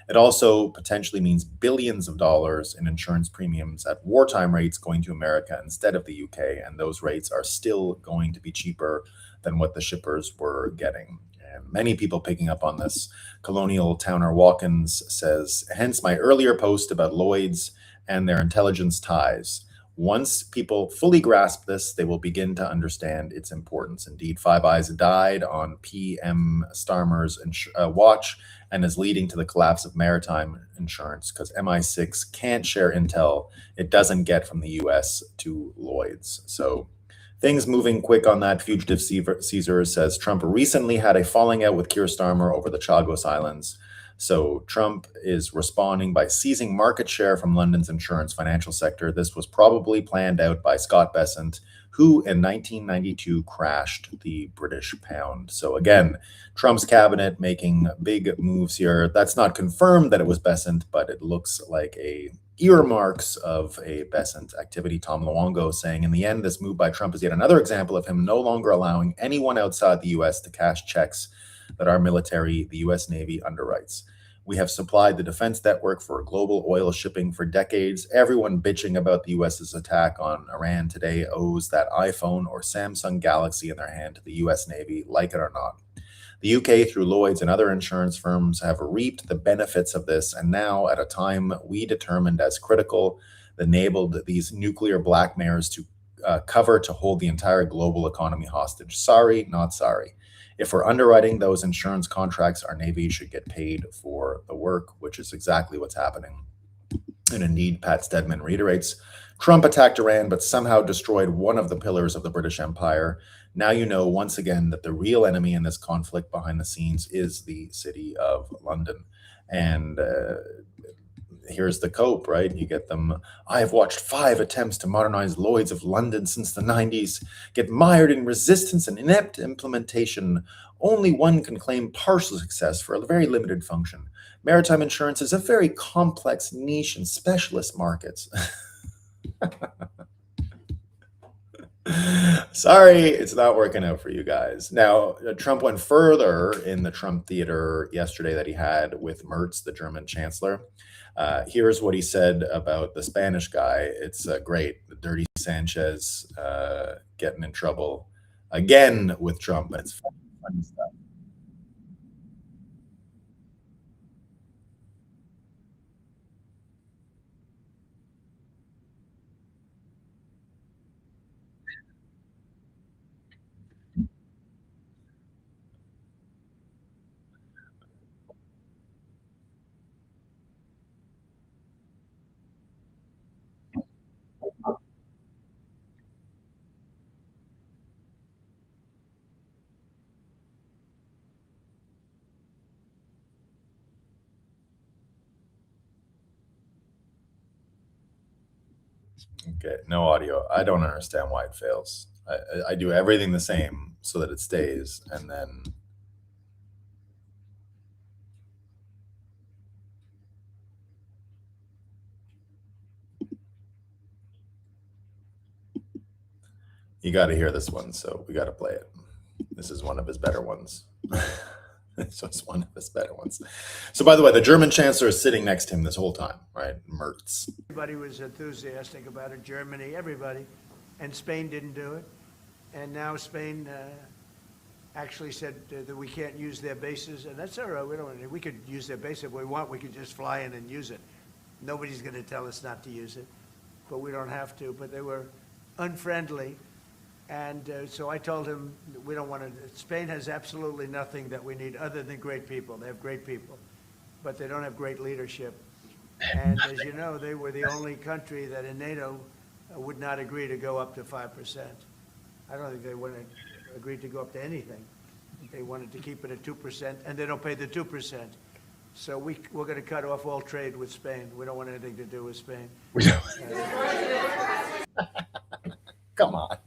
It also potentially means billions of dollars in insurance premiums at wartime rates going to America instead of the UK, and those rates are still going to be cheaper than what the shippers were getting. And many people picking up on this. Colonial Towner Watkins says, hence my earlier post about Lloyd's and their intelligence ties. Once people fully grasp this, they will begin to understand its importance. Indeed, Five Eyes died on PM Starmer's watch and is leading to the collapse of maritime insurance because MI6 can't share intel it doesn't get from the US to Lloyd's. So things moving quick on that. Fugitive Caesar says Trump recently had a falling out with Keir Starmer over the Chagos Islands. So Trump is responding by seizing market share from London's insurance financial sector. This was probably planned out by Scott Bessent, who in 1992 crashed the British pound. So again, Trump's cabinet making big moves here. That's not confirmed that it was Besant, but it looks like earmarks of a Besant activity. Tom Luongo saying, in the end, this move by Trump is yet another example of him no longer allowing anyone outside the U.S. to cash checks that our military, the U.S. Navy, underwrites. We have supplied the defense network for global oil shipping for decades. Everyone bitching about the U.S.'s attack on Iran today owes that iPhone or Samsung Galaxy in their hand to the U.S. Navy, like it or not. The UK, through Lloyd's and other insurance firms, have reaped the benefits of this, and now, at a time we determined as critical, enabled these nuclear blackmailers to cover to hold the entire global economy hostage. Sorry, not sorry. If we're underwriting those insurance contracts, our Navy should get paid for the work, which is exactly what's happening. And indeed, Pat Stedman reiterates, Trump attacked Iran, but somehow destroyed one of the pillars of the British Empire. Now you know once again that the real enemy in this conflict behind the scenes is the city of London. And here's the cope, right? You get them. I have watched 5 attempts to modernize Lloyd's of London since the 90s, get mired in resistance and inept implementation. Only one can claim partial success for a very limited function. Maritime insurance is a very complex niche and specialist markets. Sorry, it's not working out for you guys. Now, Trump went further in the Trump theater yesterday that he had with Merz, the German chancellor. Here's what he said about the Spanish guy. It's great. The dirty Sanchez getting in trouble again with Trump. It's funny stuff. Okay, no audio. I don't understand why it fails. I do everything the same so that it stays, and then you got to hear this one, so we got to play it. This is one of his better ones. So it's one of his better ones. So, by the way, the German chancellor is sitting next to him this whole time, right? Merz. Everybody was enthusiastic about it. Germany, everybody, and Spain didn't do it. And now Spain actually said that we can't use their bases, and that's all right. We could use their base if we want. We could just fly in and use it. Nobody's going to tell us not to use it, but we don't have to. But they were unfriendly. And so I told him we don't want to. Spain has absolutely nothing that we need other than great people. They have great people, but they don't have great leadership. And as you know, they were the only country that in NATO would not agree to go up to 5%. I don't think they would have agreed to go up to anything. They wanted to keep it at 2%, and they don't pay the 2%. So we're going to cut off all trade with Spain. We don't want anything to do with Spain. Come on.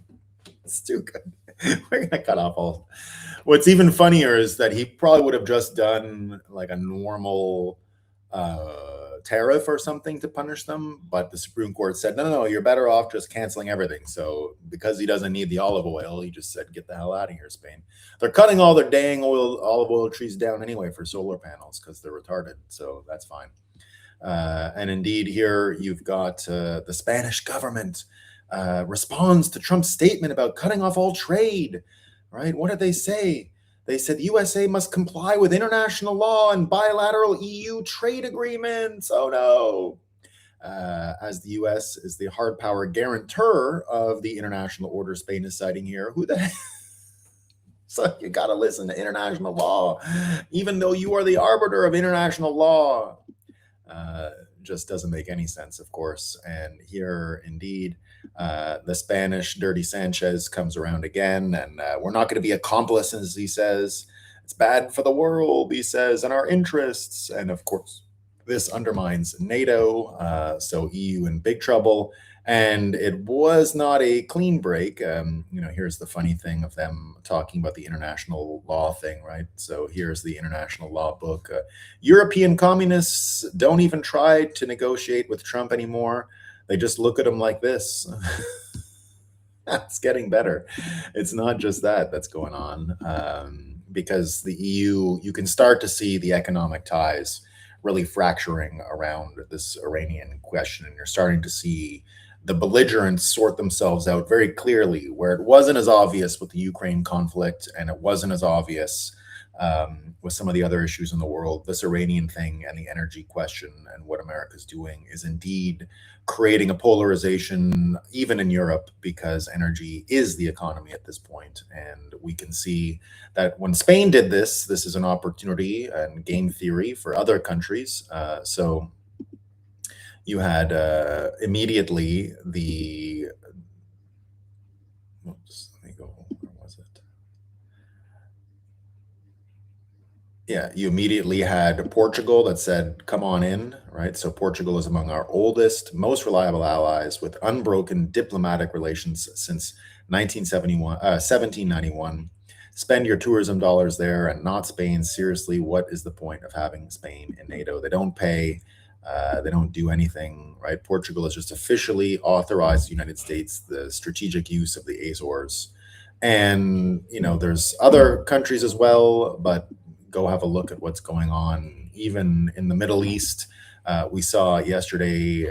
It's too good. We're going to cut off all. What's even funnier is that he probably would have just done like a normal tariff or something to punish them. But the Supreme Court said, no, you're better off just canceling everything. So because he doesn't need the olive oil, he just said, get the hell out of here, Spain. They're cutting all their dang olive oil trees down anyway for solar panels because they're retarded. So that's fine. And indeed, here you've got the Spanish government responds to Trump's statement about cutting off all trade, right? What did they say? They said the USA must comply with international law and bilateral EU trade agreements. Oh no. As the US is the hard power guarantor of the international order Spain is citing here, who the so you got to listen to international law, even though you are the arbiter of international law. Just doesn't make any sense, of course. And here, indeed, the Spanish dirty Sanchez comes around again, and we're not going to be accomplices, he says. It's bad for the world, he says, and our interests. And of course, this undermines NATO, so EU in big trouble. And it was not a clean break. Here's the funny thing of them talking about the international law thing, right? So here's the international law book. European communists don't even try to negotiate with Trump anymore. They just look at him like this. It's getting better. It's not just that's going on, because the EU, you can start to see the economic ties really fracturing around this Iranian question, and you're starting to see the belligerents sort themselves out very clearly, where it wasn't as obvious with the Ukraine conflict, and it wasn't as obvious with some of the other issues in the world. This Iranian thing and the energy question and what America's doing is indeed creating a polarization even in Europe, because energy is the economy at this point. And we can see that when Spain did this is an opportunity and game theory for other countries. So you had immediately the, oops, let me go, where was it? Yeah, you immediately had Portugal that said, come on in, right? So Portugal is among our oldest, most reliable allies with unbroken diplomatic relations since 1791. Spend your tourism dollars there and not Spain. Seriously, what is the point of having Spain in NATO? They don't pay. They don't do anything, right? Portugal has just officially authorized the United States the strategic use of the Azores. And, there's other countries as well, but go have a look at what's going on even in the Middle East. We saw yesterday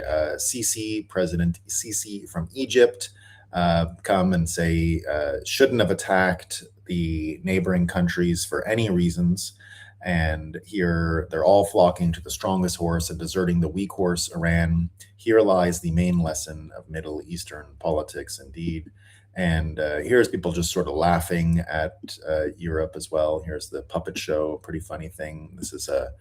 President Sisi from Egypt come and say shouldn't have attacked the neighboring countries for any reasons. And here they're all flocking to the strongest horse and deserting the weak horse, Iran. Here lies the main lesson of Middle Eastern politics, indeed. And here's people just sort of laughing at Europe as well. Here's the puppet show, pretty funny thing. This is a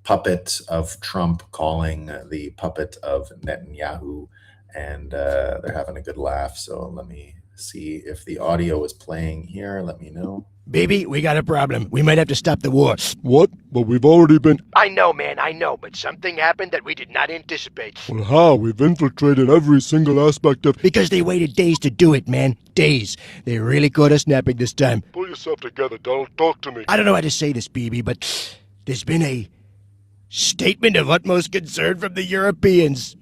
puppet of Trump calling the puppet of Netanyahu, and they're having a good laugh. So let me see if the audio is playing here. Let me know. Baby, we got a problem. We might have to stop the war. What? But we've already been... I know, man, I know, but something happened that we did not anticipate. Well, how? We've infiltrated every single aspect of... Because they waited days to do it, man. Days. They really caught us napping this time. Pull yourself together, Donald. Talk to me. I don't know how to say this, BB, but there's been a statement of utmost concern from the Europeans.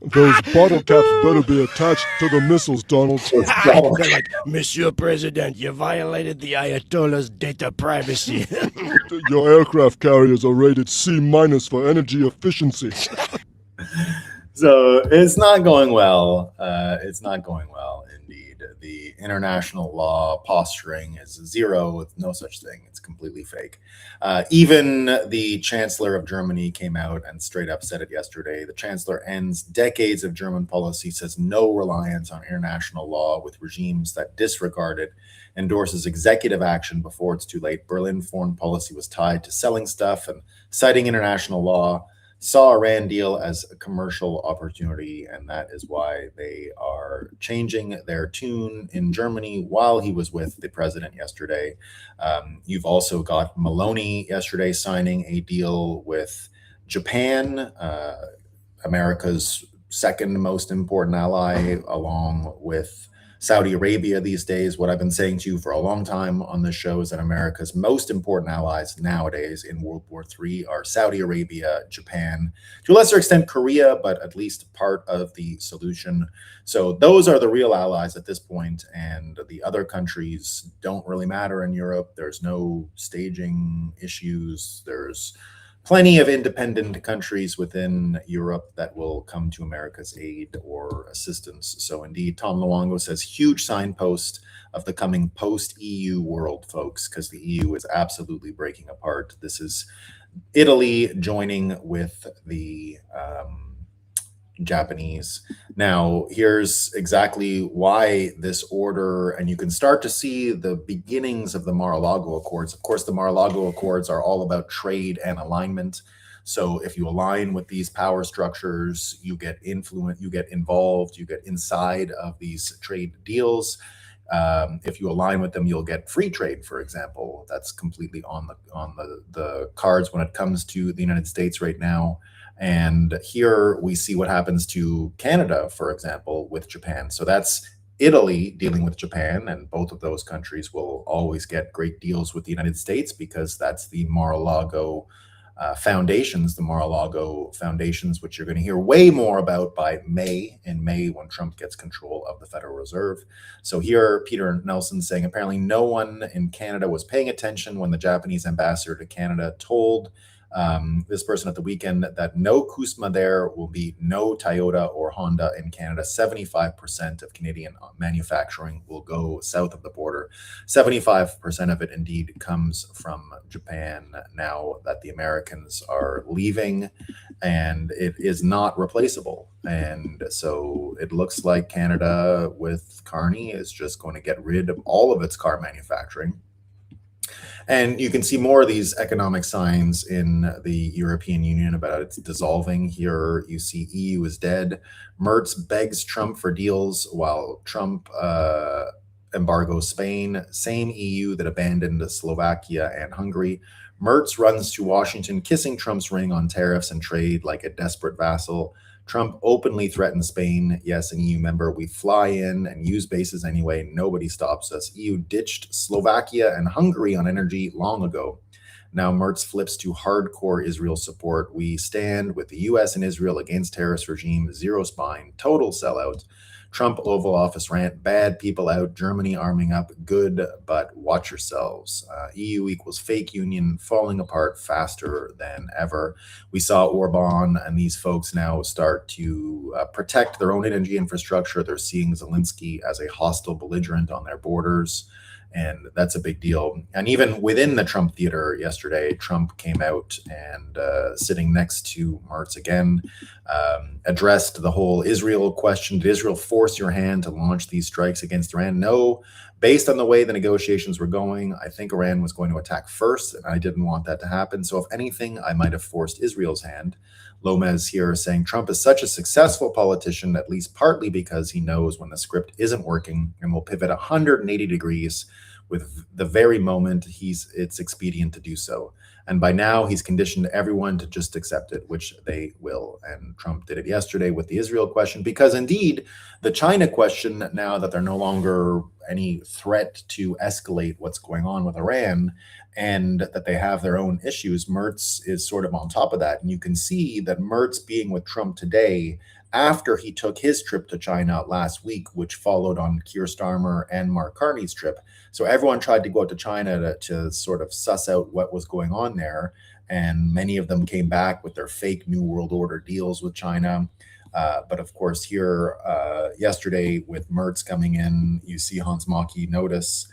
Those bottle caps better be attached to the missiles, Donald. They're like, Monsieur President, you violated the Ayatollah's data privacy. Your aircraft carriers are rated C- for energy efficiency. So it's not going well. It's not going well, indeed. The international law posturing is zero with no such thing. It's completely fake. Even the Chancellor of Germany came out and straight up said it yesterday. The Chancellor ends decades of German policy, says no reliance on international law with regimes that disregard it, endorses executive action before it's too late. Berlin foreign policy was tied to selling stuff and citing international law. Saw Iran deal as a commercial opportunity, and that is why they are changing their tune in Germany while he was with the president yesterday. You've also got Maloney yesterday signing a deal with Japan, America's second most important ally, along with Saudi Arabia these days. What I've been saying to you for a long time on this show is that America's most important allies nowadays in World War III are Saudi Arabia, Japan, to a lesser extent Korea, but at least part of the solution. So those are the real allies at this point, and the other countries don't really matter in Europe. There's no staging issues. There's plenty of independent countries within Europe that will come to America's aid or assistance. So indeed, Tom Luongo says, huge signpost of the coming post-EU world, folks, because the EU is absolutely breaking apart. This is Italy joining with the Japanese. Now, here's exactly why this order, and you can start to see the beginnings of the Mar-a-Lago Accords. Of course, the Mar-a-Lago Accords are all about trade and alignment. So if you align with these power structures, you get influence, you get involved, you get inside of these trade deals. If you align with them, you'll get free trade, for example. That's completely on the cards when it comes to the United States right now. And here we see what happens to Canada, for example, with Japan. So that's Italy dealing with Japan, and both of those countries will always get great deals with the United States because that's the Mar-a-Lago foundations, the Mar-a-Lago foundations, which you're going to hear way more about by May, in May when Trump gets control of the Federal Reserve. So here, Peter Nelson saying apparently no one in Canada was paying attention when the Japanese ambassador to Canada told this person at the weekend that no Kusma there will be no Toyota or Honda in Canada. 75% of Canadian manufacturing will go south of the border. 75% of it indeed comes from Japan now that the Americans are leaving, and it is not replaceable. And so it looks like Canada with Carney is just going to get rid of all of its car manufacturing. And you can see more of these economic signs in the European Union about its dissolving. Here you see EU is dead. Merz begs Trump for deals while Trump embargoes Spain. Same EU that abandoned Slovakia and Hungary. Merz runs to Washington, kissing Trump's ring on tariffs and trade like a desperate vassal. Trump openly threatens Spain. Yes, an EU member. We fly in and use bases anyway. Nobody stops us. EU ditched Slovakia and Hungary on energy long ago. Now Merz flips to hardcore Israel support. We stand with the US and Israel against terrorist regime. Zero spine. Total sellout. Trump Oval Office rant, bad people out, Germany arming up, good, but watch yourselves. EU equals fake union, falling apart faster than ever. We saw Orban and these folks now start to protect their own energy infrastructure. They're seeing Zelensky as a hostile belligerent on their borders. And that's a big deal. And even within the Trump theater yesterday, Trump came out and sitting next to Merz again, addressed the whole Israel question. Did Israel force your hand to launch these strikes against Iran? No. Based on the way the negotiations were going, I think Iran was going to attack first, and I didn't want that to happen. So if anything, I might have forced Israel's hand. Lomez here saying Trump is such a successful politician, at least partly because he knows when the script isn't working and will pivot 180 degrees with the very moment it's expedient to do so. And by now, he's conditioned everyone to just accept it, which they will. And Trump did it yesterday with the Israel question, because indeed, the China question, now that they're no longer any threat to escalate what's going on with Iran, and that they have their own issues, Merz is sort of on top of that. And you can see that Merz being with Trump today, after he took his trip to China last week, which followed on Keir Starmer and Mark Carney's trip. So everyone tried to go out to China to sort of suss out what was going on there. And many of them came back with their fake New World Order deals with China. But of course, here yesterday with Merz coming in, you see Hans Maki notice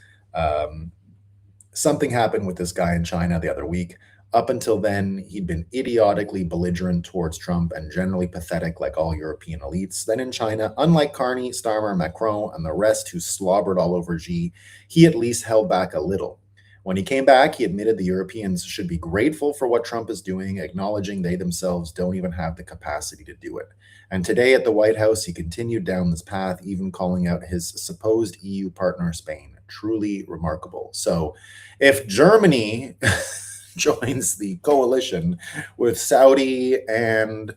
something happened with this guy in China the other week. Up until then, he'd been idiotically belligerent towards Trump and generally pathetic like all European elites. Then in China, unlike Carney, Starmer, Macron, and the rest who slobbered all over Xi, he at least held back a little. When he came back, he admitted the Europeans should be grateful for what Trump is doing, acknowledging they themselves don't even have the capacity to do it. And today at the White House, he continued down this path, even calling out his supposed EU partner, Spain. Truly remarkable. So if Germany joins the coalition with Saudi and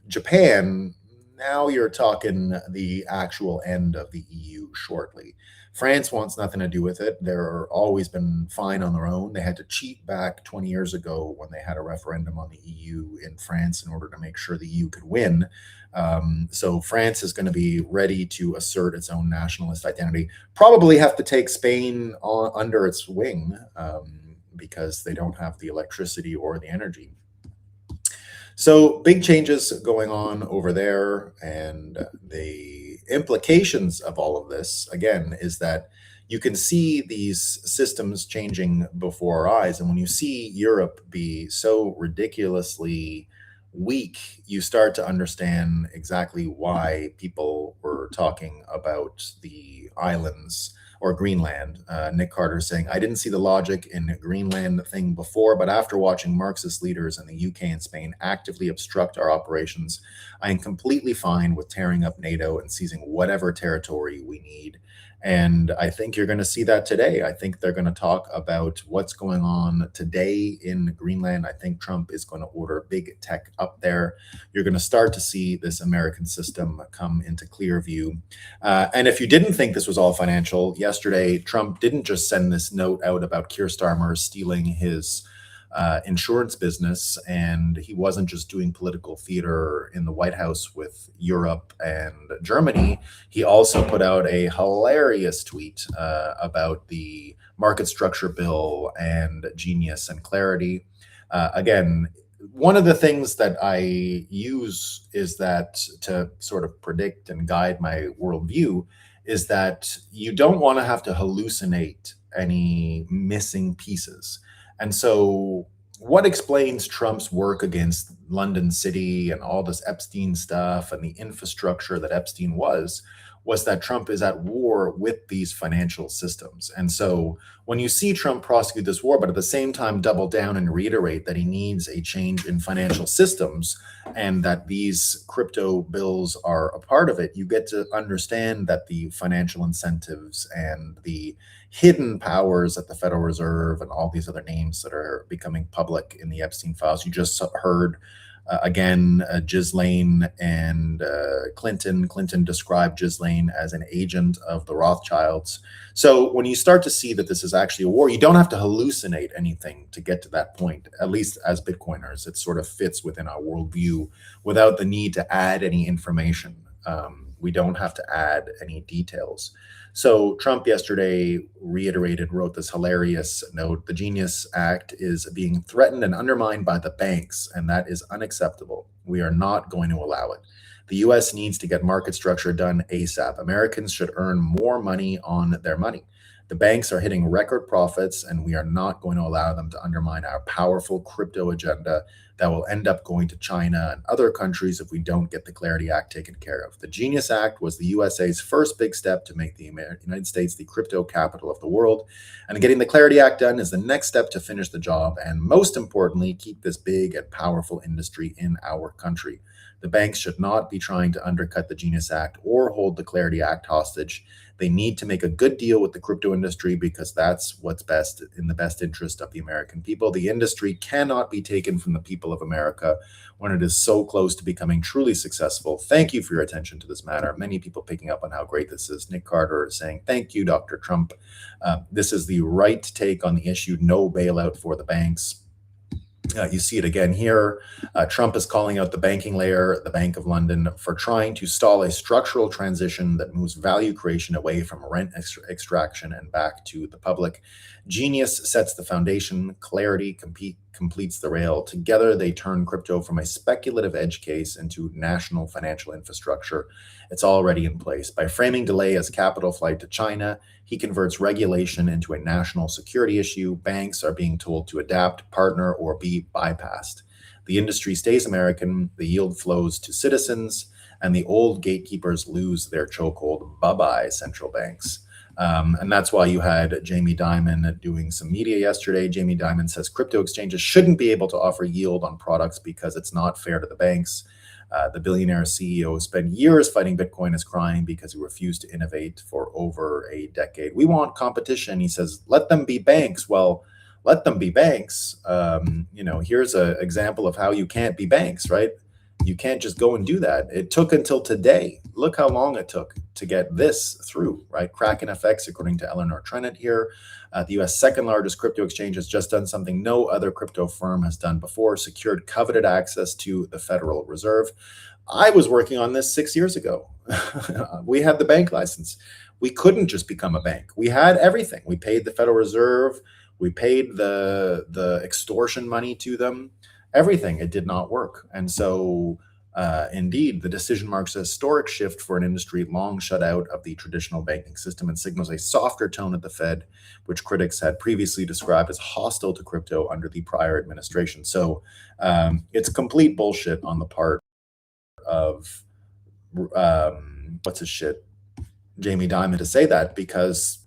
Japan, now you're talking the actual end of the EU shortly. France wants nothing to do with it. They're always been fine on their own. They had to cheat back 20 years ago when they had a referendum on the EU in France in order to make sure the EU could win. So France is going to be ready to assert its own nationalist identity. Probably have to take Spain under its wing because they don't have the electricity or the energy. So big changes going on over there, and the implications of all of this, again, is that you can see these systems changing before our eyes. And when you see Europe be so ridiculously weak, you start to understand exactly why people were talking about the islands or Greenland. Nick Carter saying, I didn't see the logic in the Greenland thing before, but after watching Marxist leaders in the UK and Spain actively obstruct our operations, I am completely fine with tearing up NATO and seizing whatever territory we need. And I think you're going to see that today. I think they're going to talk about what's going on today in Greenland. I think Trump is going to order big tech up there. You're going to start to see this American system come into clear view. And if you didn't think this was all financial, yesterday, Trump didn't just send this note out about Keir Starmer stealing his insurance business, and he wasn't just doing political theater in the White House with Europe and Germany. He also put out a hilarious tweet about the market structure bill and Genius and Clarity. Again, one of the things that I use is that to sort of predict and guide my worldview is that you don't want to have to hallucinate any missing pieces. And so, what explains Trump's work against London City and all this Epstein stuff and the infrastructure that Epstein was that Trump is at war with these financial systems. And so, when you see Trump prosecute this war, but at the same time double down and reiterate that he needs a change in financial systems and that these crypto bills are a part of it, you get to understand that the financial incentives and the hidden powers at the Federal Reserve and all these other names that are becoming public in the Epstein files. You just heard Ghislaine and Clinton. Clinton described Ghislaine as an agent of the Rothschilds. So when you start to see that this is actually a war, you don't have to hallucinate anything to get to that point, at least as Bitcoiners. It sort of fits within our worldview without the need to add any information. We don't have to add any details. So Trump yesterday wrote this hilarious note: the Genius Act is being threatened and undermined by the banks, and that is unacceptable. We are not going to allow it. The U.S. needs to get market structure done ASAP. Americans should earn more money on their money. The banks are hitting record profits, and we are not going to allow them to undermine our powerful crypto agenda that will end up going to China and other countries if we don't get the Clarity Act taken care of. The Genius Act was the USA's first big step to make the United States the crypto capital of the world. And getting the Clarity Act done is the next step to finish the job. And most importantly, keep this big and powerful industry in our country. The banks should not be trying to undercut the Genius Act or hold the Clarity Act hostage. They need to make a good deal with the crypto industry because that's what's best in the best interest of the American people. The industry cannot be taken from the people of America when it is so close to becoming truly successful. Thank you for your attention to this matter. Many people picking up on how great this is. Nick Carter is saying, thank you, Dr. Trump. This is the right take on the issue. No bailout for the banks. You see it again here. Trump is calling out the banking layer, the Bank of London, for trying to stall a structural transition that moves value creation away from rent extraction and back to the public. Genius sets the foundation. Clarity completes the rail. Together, they turn crypto from a speculative edge case into national financial infrastructure. It's already in place. By framing delay as capital flight to China, he converts regulation into a national security issue. Banks are being told to adapt, partner, or be bypassed. The industry stays American, the yield flows to citizens, and the old gatekeepers lose their chokehold. Bye-bye, central banks. And that's why you had Jamie Dimon doing some media yesterday. Jamie Dimon says crypto exchanges shouldn't be able to offer yield on products because it's not fair to the banks. The billionaire CEO spent years fighting Bitcoin is crying because he refused to innovate for over a decade. We want competition. He says, let them be banks. Well, let them be banks. Here's an example of how you can't be banks, right? You can't just go and do that. It took until today. Look how long it took to get this through, right? Kraken FX, according to Eleanor Trennett here, the U.S. second largest crypto exchange has just done something no other crypto firm has done before, secured coveted access to the Federal Reserve. I was working on this 6 years ago. We had the bank license. We couldn't just become a bank. We had everything. We paid the Federal Reserve. We paid the extortion money to them. Everything. It did not work. And so indeed, the decision marks a historic shift for an industry long shut out of the traditional banking system and signals a softer tone at the Fed, which critics had previously described as hostile to crypto under the prior administration. So it's complete bullshit on the part of Jamie Dimon to say that, because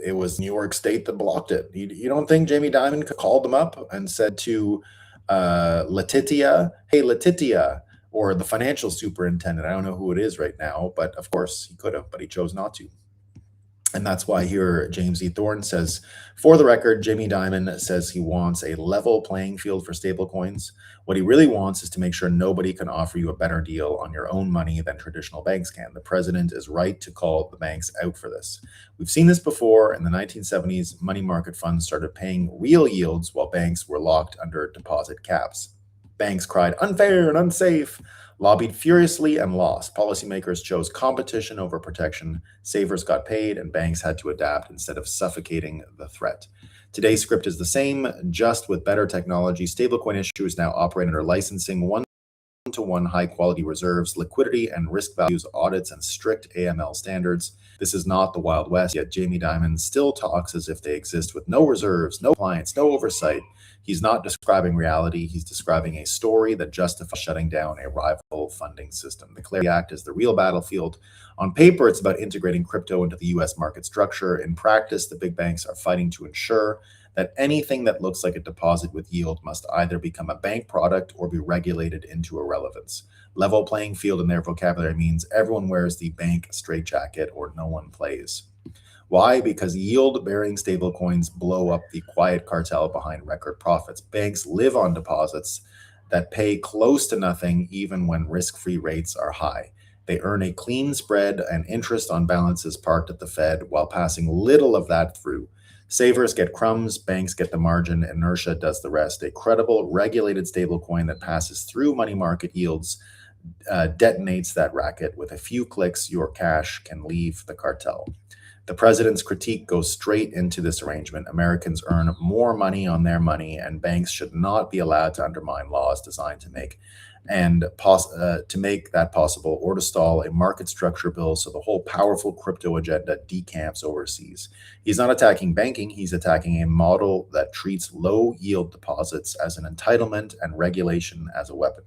it was New York State that blocked it. You don't think Jamie Dimon called them up and said to Letitia, hey, Letitia, or the financial superintendent? I don't know who it is right now, but of course he could have, but he chose not to. And that's why here James E. Thorne says, for the record, Jamie Dimon says he wants a level playing field for stablecoins. What he really wants is to make sure nobody can offer you a better deal on your own money than traditional banks can. The president is right to call the banks out for this. We've seen this before. In the 1970s, money market funds started paying real yields while banks were locked under deposit caps. Banks cried unfair and unsafe, lobbied furiously and lost. Policymakers chose competition over protection. Savers got paid and banks had to adapt instead of suffocating the threat. Today's script is the same, just with better technology. Stablecoin issuers now operate under licensing, one-to-one high-quality reserves, liquidity and risk values, audits, and strict AML standards. This is not the Wild West, yet Jamie Dimon still talks as if they exist with no reserves, no compliance, no oversight. He's not describing reality. He's describing a story that justifies shutting down a rival funding system. The Clarity Act is the real battlefield. On paper, it's about integrating crypto into the U.S. market structure. In practice, the big banks are fighting to ensure that anything that looks like a deposit with yield must either become a bank product or be regulated into irrelevance. Level playing field in their vocabulary means everyone wears the bank straitjacket or no one plays. Why? Because yield-bearing stablecoins blow up the quiet cartel behind record profits. Banks live on deposits that pay close to nothing even when risk-free rates are high. They earn a clean spread and interest on balances parked at the Fed while passing little of that through. Savers get crumbs, banks get the margin, inertia does the rest. A credible, regulated stablecoin that passes through money market yields detonates that racket. With a few clicks, your cash can leave the cartel. The president's critique goes straight into this arrangement. Americans earn more money on their money, and banks should not be allowed to undermine laws designed to make that possible, or to stall a market structure bill so the whole powerful crypto agenda decamps overseas. He's not attacking banking. He's attacking a model that treats low yield deposits as an entitlement and regulation as a weapon.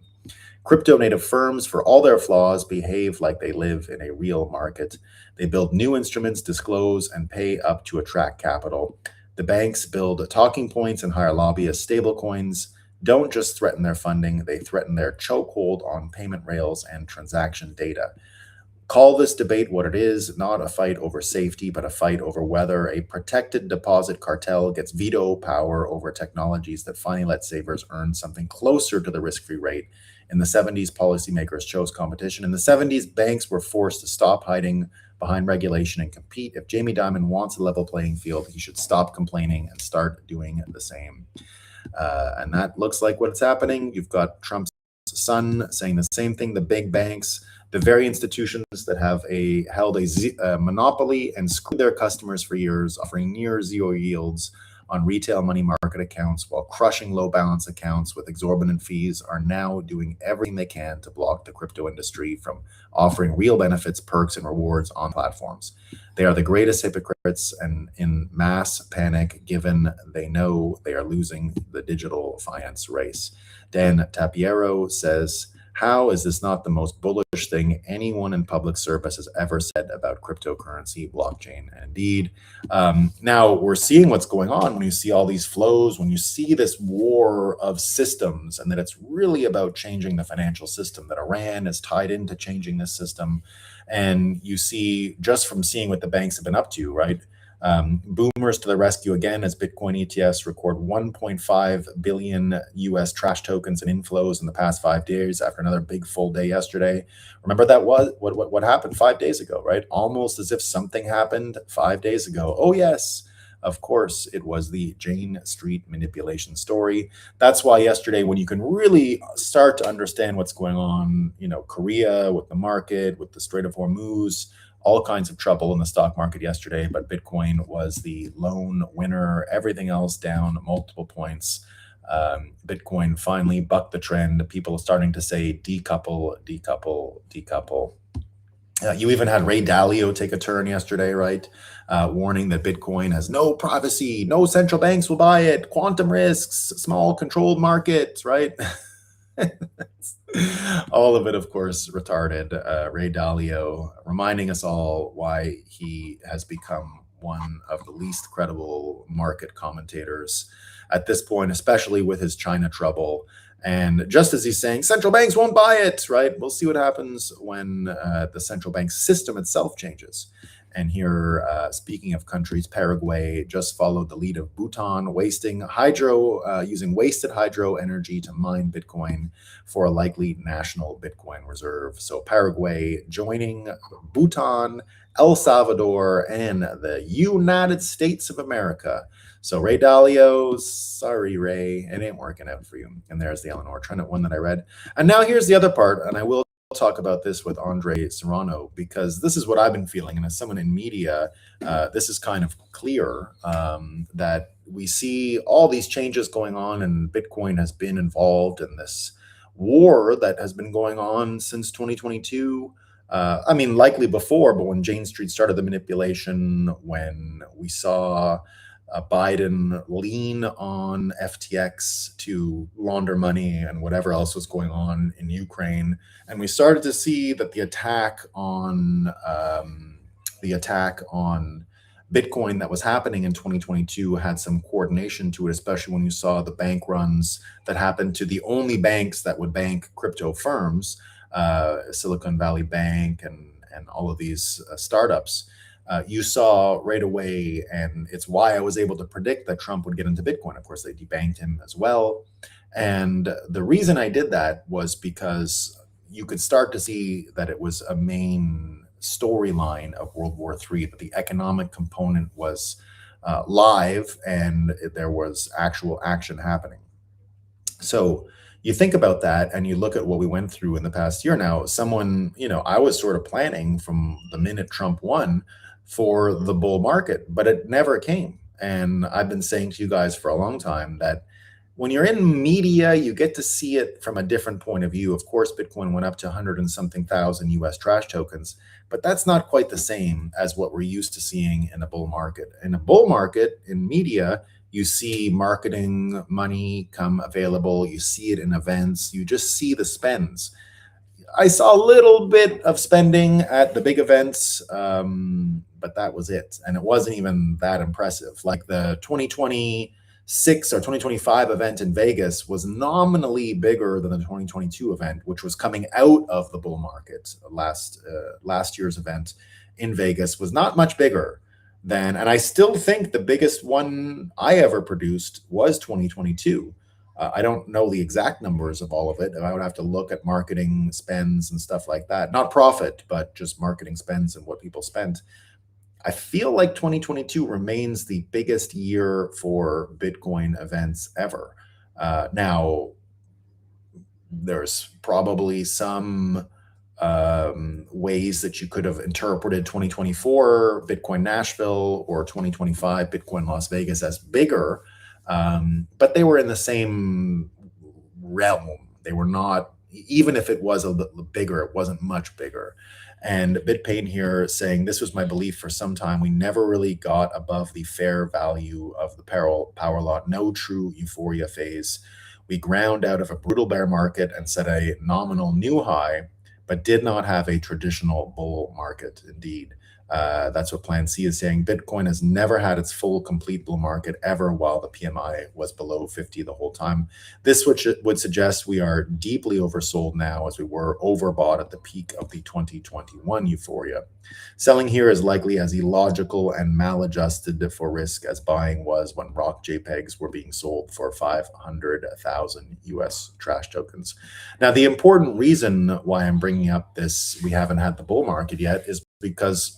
Crypto native firms, for all their flaws, behave like they live in a real market. They build new instruments, disclose, and pay up to attract capital. The banks build talking points and hire lobbyists. Stablecoins don't just threaten their funding, they threaten their chokehold on payment rails and transaction data. Call this debate what it is, not a fight over safety, but a fight over whether a protected deposit cartel gets veto power over technologies that finally let savers earn something closer to the risk-free rate. In the 70s, policymakers chose competition. In the 70s, banks were forced to stop hiding behind regulation and compete. If Jamie Dimon wants a level playing field, he should stop complaining and start doing the same. And that looks like what's happening. You've got Trump's son saying the same thing. The big banks, the very institutions that have held a monopoly and screwed their customers for years, offering near zero yields on retail money market accounts while crushing low balance accounts with exorbitant fees, are now doing everything they can to block the crypto industry from offering real benefits, perks, and rewards on platforms. They are the greatest hypocrites and in mass panic, given they know they are losing the digital finance race. Dan Tapiero says, how is this not the most bullish thing anyone in public service has ever said about cryptocurrency, blockchain? And indeed, now we're seeing what's going on when you see all these flows, when you see this war of systems, and that it's really about changing the financial system, that Iran is tied into changing this system. And you see, just from seeing what the banks have been up to, right? Boomers to the rescue again as Bitcoin ETFs record 1.5 billion US trash tokens and inflows in the past 5 days after another big full day yesterday. Remember that was what happened 5 days ago, right? Almost as if something happened 5 days ago. Oh yes, of course, it was the Jane Street manipulation story. That's why yesterday, when you can really start to understand what's going on, Korea with the market, with the Strait of Hormuz, all kinds of trouble in the stock market yesterday, but Bitcoin was the lone winner. Everything else down multiple points. Bitcoin finally bucked the trend. People are starting to say decouple, decouple, decouple. You even had Ray Dalio take a turn yesterday, right? Warning that Bitcoin has no privacy, no central banks will buy it, quantum risks, small controlled market, right? All of it, of course, retarded. Ray Dalio reminding us all why he has become one of the least credible market commentators at this point, especially with his China trouble. And just as he's saying, central banks won't buy it, right? We'll see what happens when the central bank system itself changes. And here, speaking of countries, Paraguay just followed the lead of Bhutan, using wasted hydro energy to mine Bitcoin for a likely national Bitcoin reserve. So Paraguay joining Bhutan, El Salvador, and the United States of America. So Ray Dalio, sorry, Ray, it ain't working out for you. And there's the Eleanor Trennett one that I read. And now here's the other part, and I will talk about this with Andre Serrano, because this is what I've been feeling. And as someone in media, this is kind of clear that we see all these changes going on, and Bitcoin has been involved in this war that has been going on since 2022. I mean, likely before, but when Jane Street started the manipulation, when we saw Biden lean on FTX to launder money and whatever else was going on in Ukraine, and we started to see that the attack on Bitcoin that was happening in 2022 had some coordination to it, especially when you saw the bank runs that happened to the only banks that would bank crypto firms, Silicon Valley Bank and all of these startups. You saw right away, and it's why I was able to predict that Trump would get into Bitcoin. Of course, they debanked him as well. And the reason I did that was because you could start to see that it was a main storyline of World War III, that the economic component was live and there was actual action happening. So you think about that and you look at what we went through in the past year. Now, I was sort of planning from the minute Trump won for the bull market, but it never came. And I've been saying to you guys for a long time that when you're in media, you get to see it from a different point of view. Of course, Bitcoin went up to 100 and something thousand US trash tokens, but that's not quite the same as what we're used to seeing in a bull market. In a bull market, in media, you see marketing money come available. You see it in events. You just see the spends. I saw a little bit of spending at the big events, but that was it. And it wasn't even that impressive. Like the 2026 or 2025 event in Vegas was nominally bigger than the 2022 event, which was coming out of the bull market. Last year's event in Vegas was not much bigger than, and I still think the biggest one I ever produced was 2022. I don't know the exact numbers of all of it. I would have to look at marketing spends and stuff like that. Not profit, but just marketing spends and what people spent. I feel like 2022 remains the biggest year for Bitcoin events ever. Now, there's probably some ways that you could have interpreted 2024 Bitcoin Nashville or 2025 Bitcoin Las Vegas as bigger. But they were in the same realm. They were not, even if it was a little bigger, it wasn't much bigger. And BitPain here saying, this was my belief for some time. We never really got above the fair value of the power law. No true euphoria phase. We ground out of a brutal bear market and set a nominal new high, but did not have a traditional bull market. Indeed. That's what Plan C is saying. Bitcoin has never had its full complete bull market ever, while the PMI was below 50 the whole time. This would suggest we are deeply oversold now, as we were overbought at the peak of the 2021 euphoria. Selling here is likely as illogical and maladjusted for risk as buying was when rock JPEGs were being sold for 500,000 US trash tokens. Now, the important reason why I'm bringing up this, we haven't had the bull market yet, is because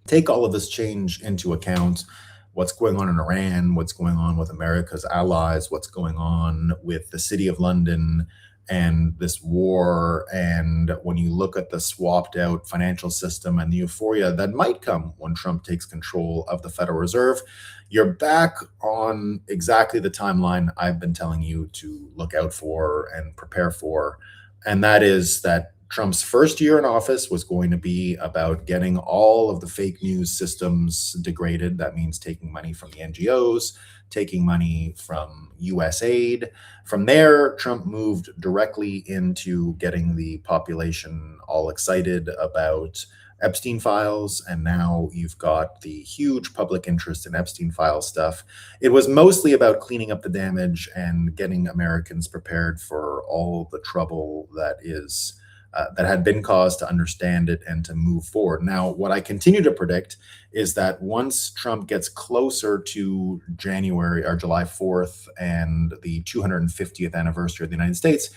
take all of this change into account, what's going on in Iran, what's going on with America's allies, what's going on with the City of London and this war. And when you look at the swapped out financial system and the euphoria that might come when Trump takes control of the Federal Reserve, you're back on exactly the timeline I've been telling you to look out for and prepare for. And that is that Trump's first year in office was going to be about getting all of the fake news systems degraded. That means taking money from the NGOs, taking money from US aid. From there, Trump moved directly into getting the population all excited about Epstein files, and now you've got the huge public interest in Epstein file stuff. It was mostly about cleaning up the damage and getting Americans prepared for all the trouble that is that had been cause to understand it and to move forward. Now, what I continue to predict is that once Trump gets closer to January or July 4th and the 250th anniversary of the United States,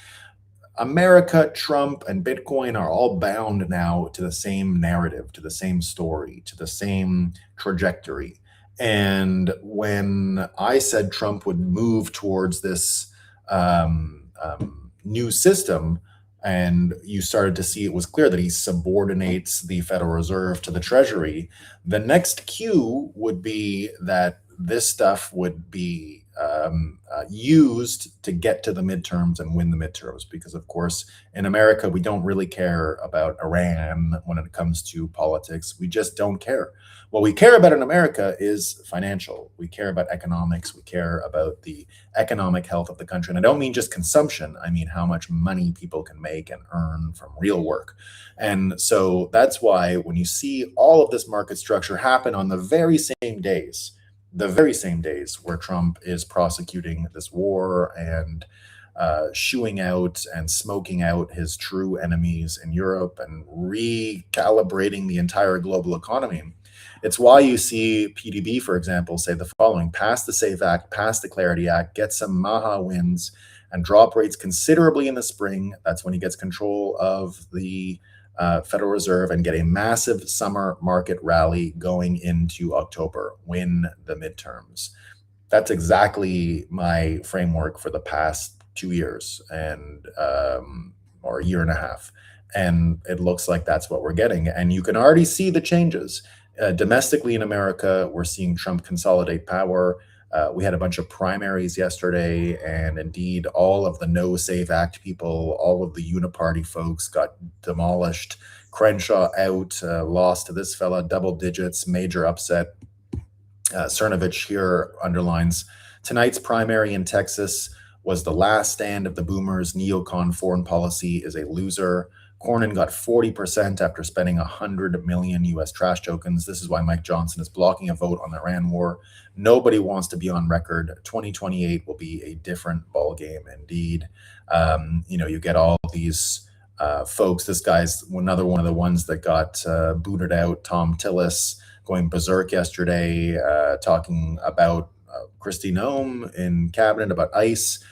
America, Trump, and Bitcoin are all bound now to the same narrative, to the same story, to the same trajectory. And when I said Trump would move towards this new system, and you started to see it was clear that he subordinates the Federal Reserve to the Treasury, the next cue would be that this stuff would be used to get to the midterms and win the midterms. Because, of course, in America, we don't really care about Iran when it comes to politics. We just don't care. What we care about in America is financial. We care about economics. We care about the economic health of the country. And I don't mean just consumption. I mean how much money people can make and earn from real work. And so that's why when you see all of this market structure happen on the very same days where Trump is prosecuting this war and shooing out and smoking out his true enemies in Europe and recalibrating the entire global economy. It's why you see PDB, for example, say the following: pass the SAFE Act, pass the Clarity Act, get some Maha wins, and drop rates considerably in the spring. That's when he gets control of the Federal Reserve, and get a massive summer market rally going into October, win the midterms. That's exactly my framework for the past 2 years and or a year and a half. And it looks like that's what we're getting. And you can already see the changes. Domestically in America, we're seeing Trump consolidate power. We had a bunch of primaries yesterday, and indeed all of the No SAFE Act people, all of the uniparty folks got demolished. Crenshaw out, lost to this fella, double digits, major upset. Cernovich here underlines tonight's primary in Texas was the last stand of the boomers. Neocon foreign policy is a loser. Cornyn got 40% after spending 100 million US trash tokens. This is why Mike Johnson is blocking a vote on the Iran war. Nobody wants to be on record. 2028 will be a different ballgame indeed. You get all these folks. This guy's another one of the ones that got booted out. Tom Tillis going berserk yesterday, talking about Kristi Noem in cabinet, about ICE.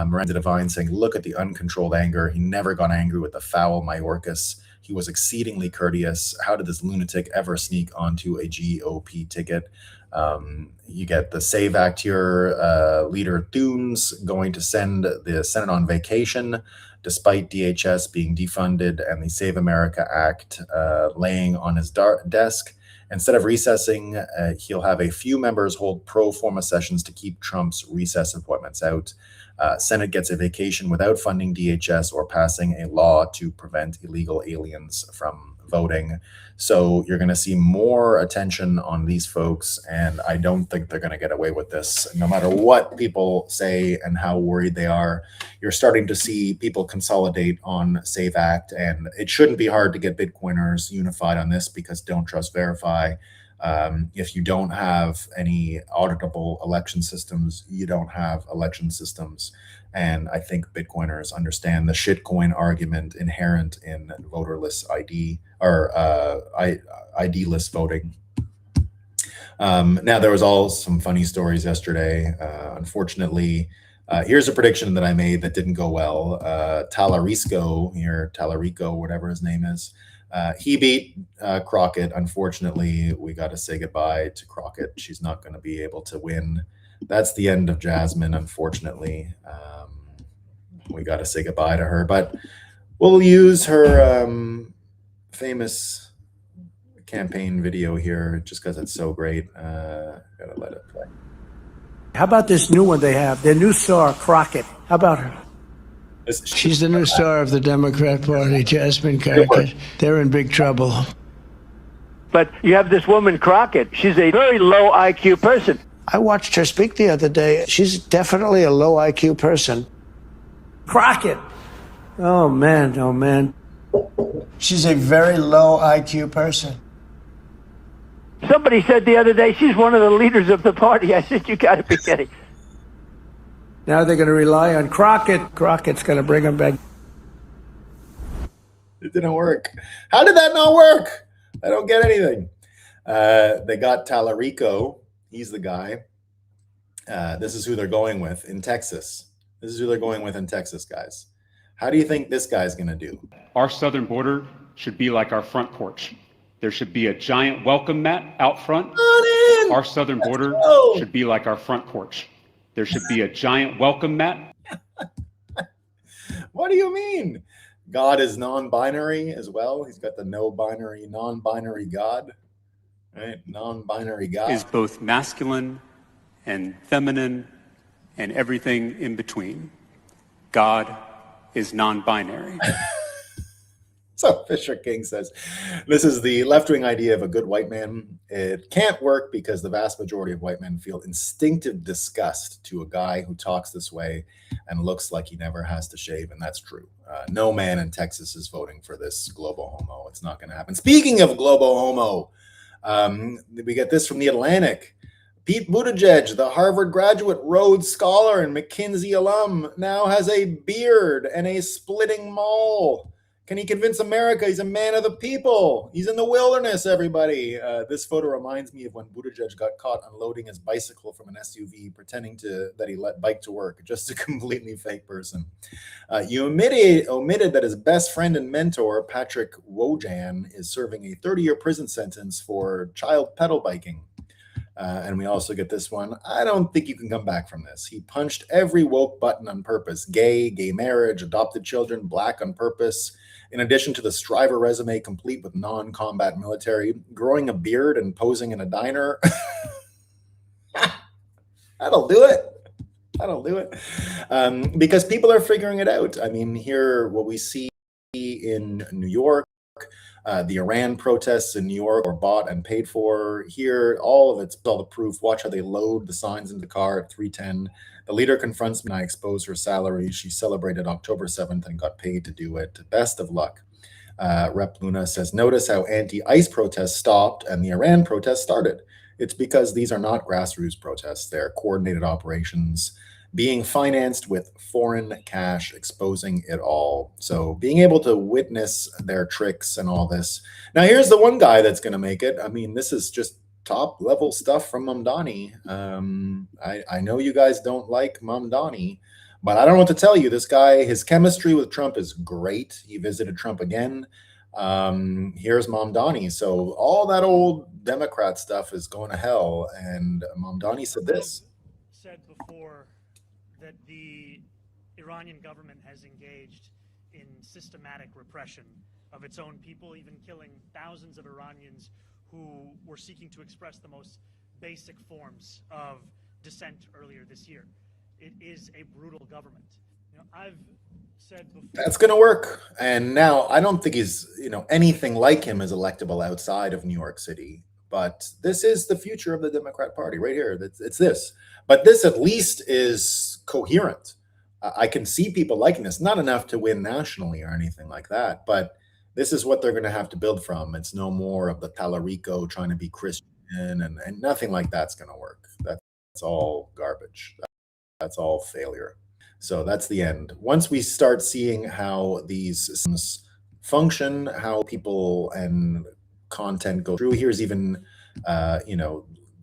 Miranda Devine saying, look at the uncontrolled anger. He never got angry with the foul Mayorkas. He was exceedingly courteous. How did this lunatic ever sneak onto a GOP ticket? You get the SAVE Act here. Leader Thunes going to send the Senate on vacation, despite DHS being defunded and the Save America Act laying on his desk. Instead of recessing, he'll have a few members hold pro forma sessions to keep Trump's recess appointments out. Senate gets a vacation without funding DHS or passing a law to prevent illegal aliens from voting. So you're going to see more attention on these folks, and I don't think they're going to get away with this. No matter what people say and how worried they are, you're starting to see people consolidate on SAVE Act, and it shouldn't be hard to get Bitcoiners unified on this, because Don't Trust, Verify. If you don't have any auditable election systems, you don't have election systems. And I think Bitcoiners understand the shitcoin argument inherent in voterless ID or ID-less voting. Now, there was all some funny stories yesterday. Unfortunately, here's a prediction that I made that didn't go well. Tallarico, whatever his name is. He beat Crockett. Unfortunately, we got to say goodbye to Crockett. She's not going to be able to win. That's the end of Jasmine, unfortunately. We got to say goodbye to her, but we'll use her famous campaign video here just because it's so great. Gotta let it play. How about this new one they have? Their new star, Crockett. How about her? She's the new star of the Democrat Party, Jasmine Crockett. They're in big trouble. But you have this woman, Crockett. She's a very low IQ person. I watched her speak the other day. She's definitely a low IQ person. Crockett. Oh, man. Oh, man. She's a very low IQ person. Somebody said the other day she's one of the leaders of the party. I said, you got to be kidding. Now they're going to rely on Crockett. Crockett's going to bring them back. It didn't work. How did that not work? I don't get anything. They got Talarico. He's the guy. This is who they're going with in Texas. This is who they're going with in Texas, guys. How do you think this guy's going to do? Our southern border should be like our front porch. There should be a giant welcome mat out front. Our southern border should be like our front porch. There should be a giant welcome mat. What do you mean? God is non-binary as well. He's got the no-binary, non-binary God, right? Non-binary God Is both masculine and feminine and everything in between. God is non-binary. So Fisher King says, this is the left-wing idea of a good white man. It can't work because the vast majority of white men feel instinctive disgust to a guy who talks this way and looks like he never has to shave, and that's true. No man in Texas is voting for this global homo. It's not going to happen. Speaking of global homo, we get this from The Atlantic. Pete Buttigieg, the Harvard graduate, Rhodes Scholar, and McKinsey alum, now has a beard and a splitting mole. Can he convince America he's a man of the people? He's in the wilderness, everybody. This photo reminds me of when Buttigieg got caught unloading his bicycle from an SUV, pretending that he let bike to work, just a completely fake person. You omitted that his best friend and mentor, Patrick Wojan, is serving a 30-year prison sentence for child pedal biking. And we also get this one. I don't think you can come back from this. He punched every woke button on purpose. Gay marriage, adopted children, black on purpose. In addition to the striver resume complete with non-combat military, growing a beard and posing in a diner. That'll do it. Because people are figuring it out. I mean, here, what we see in New York, the Iran protests in New York are bought and paid for. Here, all of it's all the proof. Watch how they load the signs in the car at 3:10. The leader confronts me and I expose her salary. She celebrated October 7th and got paid to do it. Best of luck. Rep Luna says, notice how anti-ICE protests stopped and the Iran protests started. It's because these are not grassroots protests. They're coordinated operations being financed with foreign cash, exposing it all. So being able to witness their tricks and all this. Now, here's the one guy that's going to make it. I mean, this is just top level stuff from Mamdani. I know you guys don't like Mamdani, but I don't know what to tell you. This guy, his chemistry with Trump is great. He visited Trump again. Here's Mamdani. So all that old Democrat stuff is going to hell. And Mamdani said this. Said before that the Iranian government has engaged in systematic repression of its own people, even killing thousands of Iranians who were seeking to express the most basic forms of dissent earlier this year. It is a brutal government. You know, I've said before that's going to work. And now I don't think he's, anything like him is electable outside of New York City. But this is the future of the Democrat Party right here. It's this. But this at least is coherent. I can see people liking this. Not enough to win nationally or anything like that. But this is what they're going to have to build from. It's no more of the Talarico trying to be Christian and nothing like that's going to work. That's all garbage. That's all failure. So that's the end. Once we start seeing how these systems function, how people and content go through, here's even,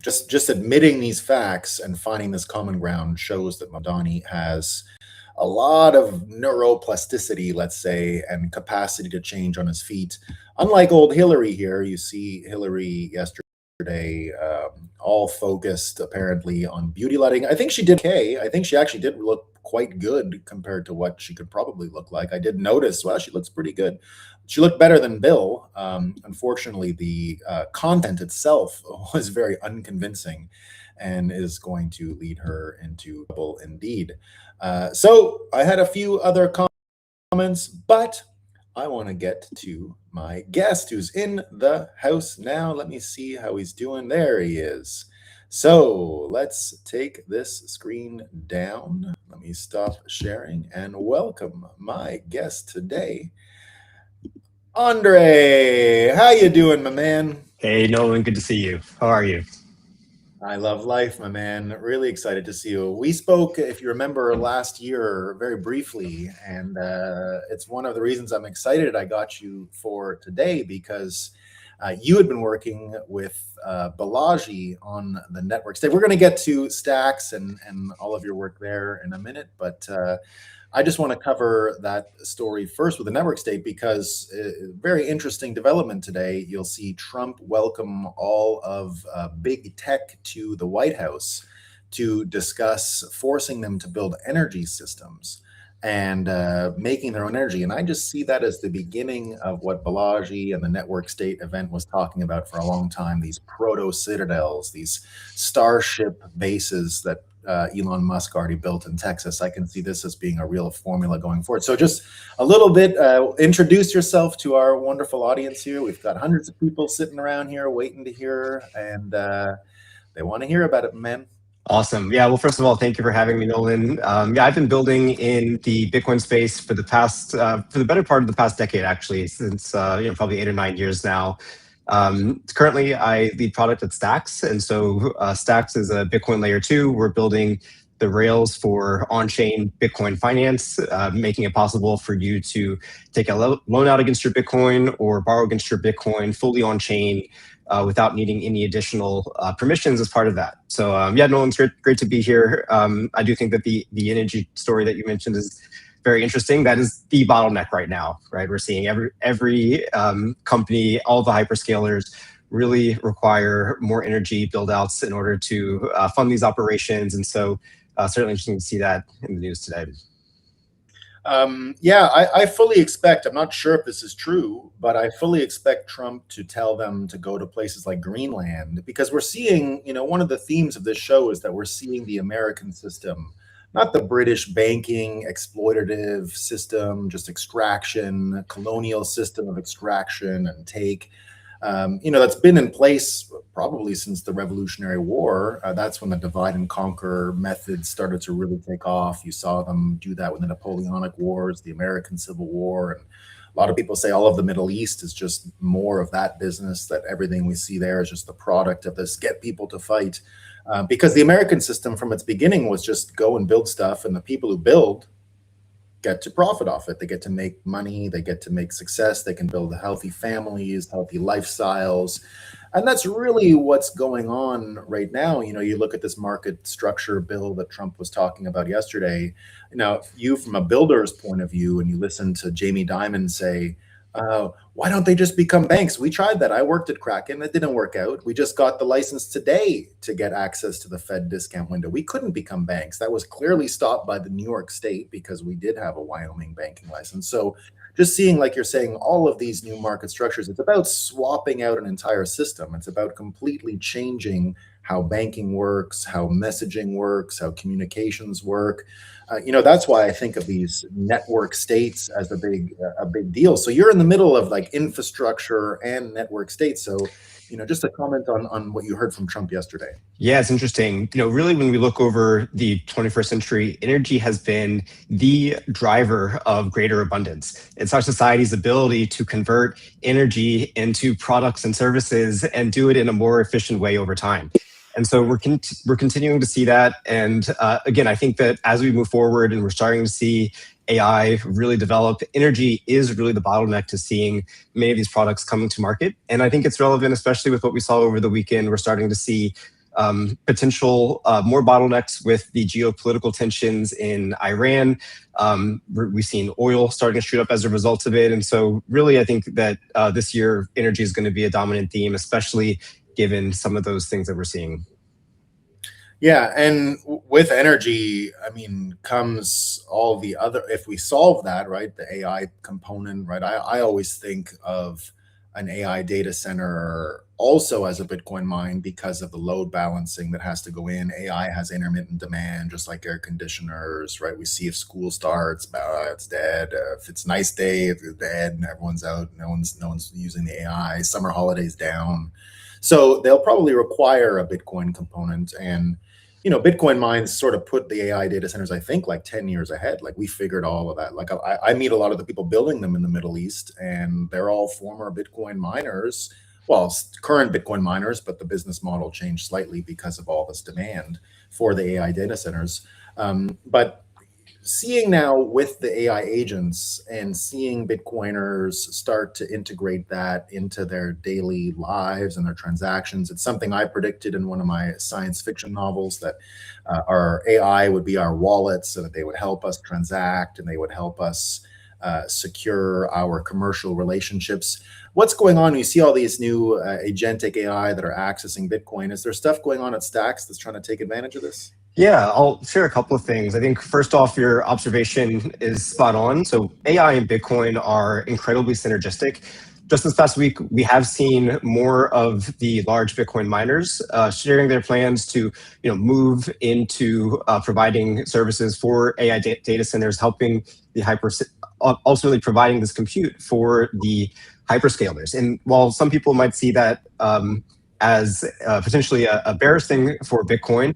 just admitting these facts and finding this common ground shows that Mamdani has a lot of neuroplasticity, let's say, and capacity to change on his feet. Unlike old Hillary here, you see Hillary yesterday all focused apparently on beauty lighting. I think she did okay. I think she actually did look quite good compared to what she could probably look like. I did notice, well, she looks pretty good. She looked better than Bill. Unfortunately, the content itself was very unconvincing and is going to lead her into trouble indeed. So I had a few other comments, but I want to get to my guest who's in the house now. Let me see how he's doing. There he is. So let's take this screen down. Let me stop sharing and welcome my guest today, Andre. How you doing, my man? Hey, Nolan, good to see you. How are you? I love life, my man. Really excited to see you. We spoke, if you remember, last year very briefly, and it's one of the reasons I'm excited I got you for today because you had been working with Balaji on the network state. We're going to get to Stacks and all of your work there in a minute, but I just want to cover that story first with the network state because very interesting development today. You'll see Trump welcome all of big tech to the White House to discuss forcing them to build energy systems and making their own energy. And I just see that as the beginning of what Balaji and the network state event was talking about for a long time, these proto citadels, these starship bases that Elon Musk already built in Texas. I can see this as being a real formula going forward. So just a little bit, introduce yourself to our wonderful audience here. We've got hundreds of people sitting around here waiting to hear, and they want to hear about it, man. Awesome. Yeah. Well, first of all, thank you for having me, Nolan. Yeah, I've been building in the Bitcoin space for the past, for the better part of the past decade, actually, since probably 8 or 9 years now. Currently, I lead product at Stacks, and so Stacks is a Bitcoin layer 2. We're building the rails for on-chain Bitcoin finance, making it possible for you to take a loan out against your Bitcoin or borrow against your Bitcoin fully on-chain without needing any additional permissions as part of that. So yeah, Nolan, it's great to be here. I do think that the energy story that you mentioned is very interesting. That is the bottleneck right now, right? We're seeing every company, all the hyperscalers really require more energy build-outs in order to fund these operations. And so certainly interesting to see that in the news today. Yeah, I fully expect, I'm not sure if this is true, but I fully expect Trump to tell them to go to places like Greenland, because we're seeing, one of the themes of this show is that we're seeing the American system, not the British banking exploitative system, just extraction, colonial system of extraction and take. That's been in place probably since the Revolutionary War. That's when the divide and conquer method started to really take off. You saw them do that with the Napoleonic Wars, the American Civil War. And a lot of people say all of the Middle East is just more of that business, that everything we see there is just the product of this, get people to fight. Because the American system from its beginning was just go and build stuff, and the people who build get to profit off it. They get to make money, they get to make success, they can build healthy families, healthy lifestyles. And that's really what's going on right now. You look at this market structure bill that Trump was talking about yesterday. Now, you from a builder's point of view, and you listen to Jamie Dimon say, why don't they just become banks? We tried that. I worked at Kraken. It didn't work out. We just got the license today to get access to the Fed discount window. We couldn't become banks. That was clearly stopped by the New York State because we did have a Wyoming banking license. So just seeing, like you're saying, all of these new market structures, it's about swapping out an entire system. It's about completely changing how banking works, how messaging works, how communications work. That's why I think of these network states as a big deal. So you're in the middle of like infrastructure and network states. So, just a comment on what you heard from Trump yesterday. Yeah, it's interesting. Really, when we look over the 21st century, energy has been the driver of greater abundance. It's our society's ability to convert energy into products and services and do it in a more efficient way over time. And so we're continuing to see that. And again, I think that as we move forward and we're starting to see AI really develop, energy is really the bottleneck to seeing many of these products coming to market. And I think it's relevant, especially with what we saw over the weekend. We're starting to see potential more bottlenecks with the geopolitical tensions in Iran. We've seen oil starting to shoot up as a result of it. And so really, I think that this year, energy is going to be a dominant theme, especially given some of those things that we're seeing. Yeah, and with energy, comes all the other, if we solve that, right, the AI component, right, I always think of an AI data center also as a Bitcoin mine because of the load balancing that has to go in. AI has intermittent demand, just like air conditioners, right? We see if school starts, it's dead. If it's a nice day, it's dead and everyone's out, no one's using the AI. Summer holidays down. So they'll probably require a Bitcoin component. And, Bitcoin mines sort of put the AI data centers, I think, like 10 years ahead. Like we figured all of that. Like I meet a lot of the people building them in the Middle East, and they're all former Bitcoin miners well, current Bitcoin miners, but the business model changed slightly because of all this demand for the AI data centers. But seeing now with the AI agents and seeing Bitcoiners start to integrate that into their daily lives and their transactions, it's something I predicted in one of my science fiction novels, that our AI would be our wallets, so that they would help us transact and they would help us secure our commercial relationships. What's going on? You see all these new agentic AI that are accessing Bitcoin. Is there stuff going on at Stacks that's trying to take advantage of this? Yeah, I'll share a couple of things. I think first off, your observation is spot on. So AI and Bitcoin are incredibly synergistic. Just this past week, we have seen more of the large Bitcoin miners sharing their plans to move into providing services for AI data centers, helping the ultimately providing this compute for the hyperscalers. And while some people might see that as potentially a bearish thing for Bitcoin,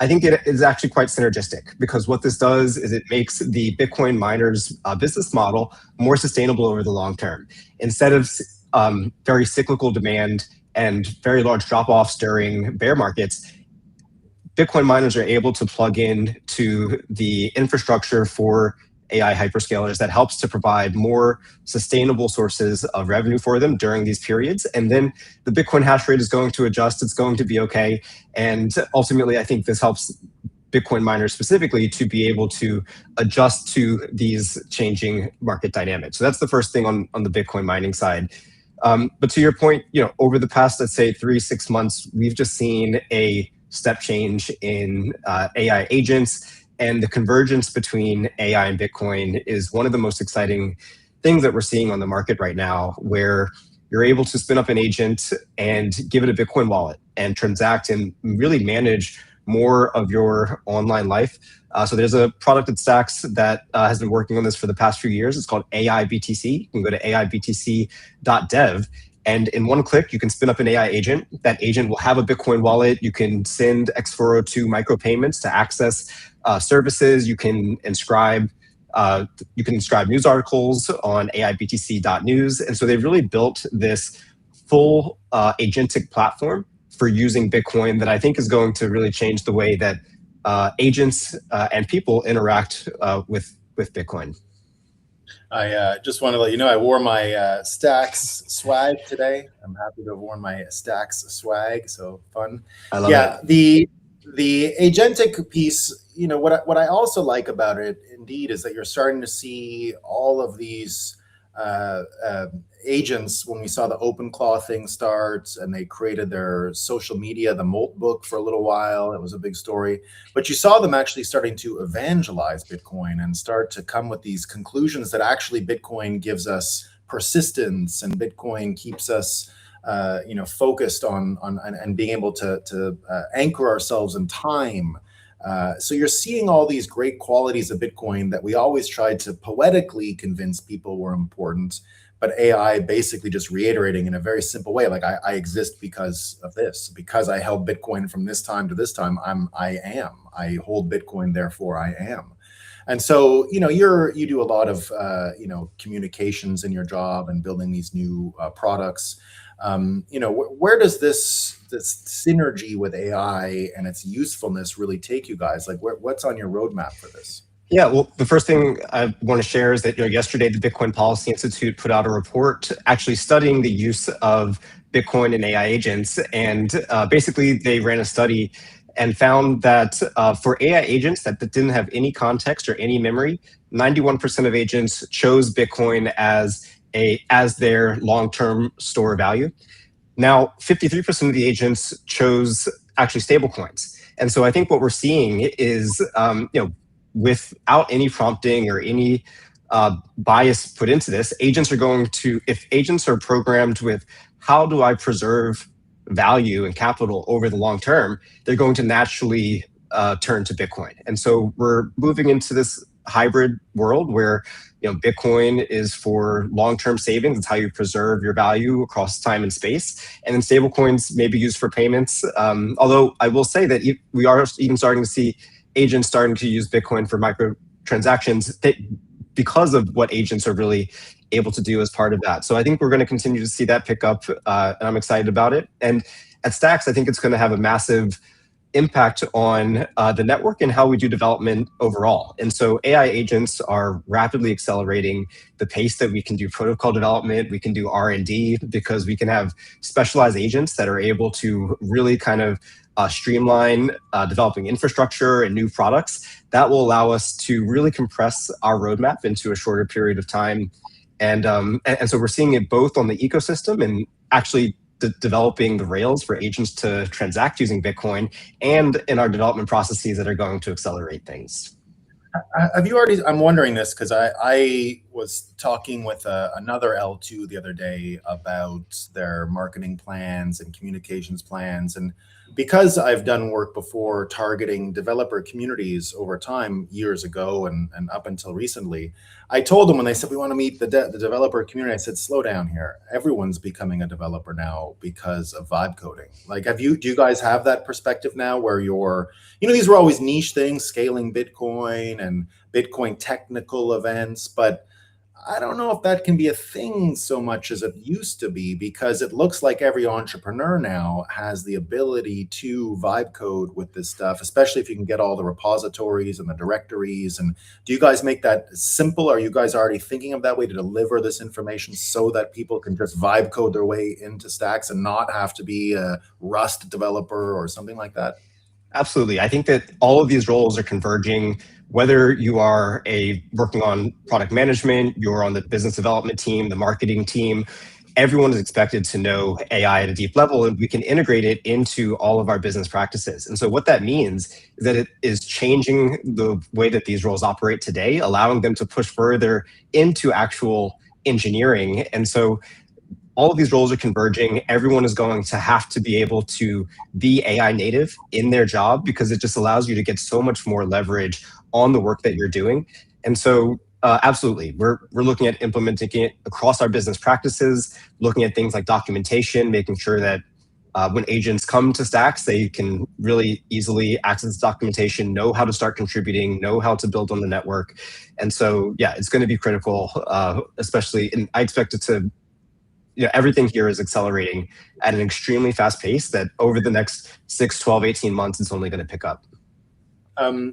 I think it is actually quite synergistic, because what this does is it makes the Bitcoin miners' business model more sustainable over the long term. Instead of very cyclical demand and very large drop-offs during bear markets, Bitcoin miners are able to plug in to the infrastructure for AI hyperscalers that helps to provide more sustainable sources of revenue for them during these periods. And then the Bitcoin hash rate is going to adjust. It's going to be okay. And ultimately, I think this helps Bitcoin miners specifically to be able to adjust to these changing market dynamics. So that's the first thing on the Bitcoin mining side. But to your point, over the past, let's say 3-6 months, we've just seen a step change in AI agents. And the convergence between AI and Bitcoin is one of the most exciting things that we're seeing on the market right now, where you're able to spin up an agent and give it a Bitcoin wallet and transact and really manage more of your online life. So there's a product at Stacks that has been working on this for the past few years. It's called AI BTC. You can go to aibtc.dev. And in one click, you can spin up an AI agent. That agent will have a Bitcoin wallet. You can send X402 micropayments to access services. You can inscribe news articles on aibtc.news. And so they've really built this full agentic platform for using Bitcoin that I think is going to really change the way that agents and people interact with Bitcoin. I just want to let you know I wore my Stacks swag today. I'm happy to have worn my Stacks swag. So fun. I love it. The agentic piece, what I also like about it indeed is that you're starting to see all of these agents. When we saw the OpenClaw thing start and they created their social media, the Molt book, for a little while, it was a big story. But you saw them actually starting to evangelize Bitcoin and start to come with these conclusions that actually Bitcoin gives us persistence, and Bitcoin keeps us focused on and being able to anchor ourselves in time. So you're seeing all these great qualities of Bitcoin that we always tried to poetically convince people were important, but AI basically just reiterating in a very simple way, like I exist because of this, because I held Bitcoin from this time to this time. I hold Bitcoin, therefore I am. And so, you do a lot of, communications in your job and building these new products. Where does this synergy with AI and its usefulness really take you guys? Like, what's on your roadmap for this? Yeah, well, the first thing I want to share is that yesterday the Bitcoin Policy Institute put out a report actually studying the use of Bitcoin and AI agents. And basically, they ran a study and found that for AI agents that didn't have any context or any memory, 91% of agents chose Bitcoin as their long-term store value. Now, 53% of the agents chose actually stablecoins. And so I think what we're seeing is, without any prompting or any bias put into this, if agents are programmed with how do I preserve value and capital over the long term, they're going to naturally turn to Bitcoin. And so we're moving into this hybrid world where Bitcoin is for long-term savings. It's how you preserve your value across time and space. And then stablecoins may be used for payments. Although I will say that we are even starting to see agents starting to use Bitcoin for microtransactions because of what agents are really able to do as part of that. So I think we're going to continue to see that pick up, and I'm excited about it. And at Stacks, I think it's going to have a massive impact on the network and how we do development overall. And so AI agents are rapidly accelerating the pace that we can do protocol development, we can do R&D, because we can have specialized agents that are able to really kind of streamline developing infrastructure and new products. That will allow us to really compress our roadmap into a shorter period of time. And so we're seeing it both on the ecosystem and actually developing the rails for agents to transact using Bitcoin, and in our development processes that are going to accelerate things. Have you already, I'm wondering this because I was talking with another L2 the other day about their marketing plans and communications plans. And because I've done work before targeting developer communities over time, years ago and up until recently, I told them when they said, we want to meet the developer community, I said, slow down here. Everyone's becoming a developer now because of vibe coding. Like, do you guys have that perspective now where you're, these were always niche things, scaling Bitcoin and Bitcoin technical events, but I don't know if that can be a thing so much as it used to be, because it looks like every entrepreneur now has the ability to vibe code with this stuff, especially if you can get all the repositories and the directories. And do you guys make that simple? Are you guys already thinking of that way to deliver this information so that people can just vibe code their way into Stacks and not have to be a Rust developer or something like that? Absolutely. I think that all of these roles are converging. Whether you are working on product management, you're on the business development team, the marketing team, everyone is expected to know AI at a deep level, and we can integrate it into all of our business practices. And so what that means is that it is changing the way that these roles operate today, allowing them to push further into actual engineering. And so all of these roles are converging. Everyone is going to have to be able to be AI native in their job, because it just allows you to get so much more leverage on the work that you're doing. And so absolutely, we're looking at implementing it across our business practices, looking at things like documentation, making sure that when agents come to Stacks, they can really easily access documentation, know how to start contributing, know how to build on the network. And so, yeah, it's going to be critical, especially, and I expect it to, everything here is accelerating at an extremely fast pace that over the next 6, 12, 18 months, it's only going to pick up.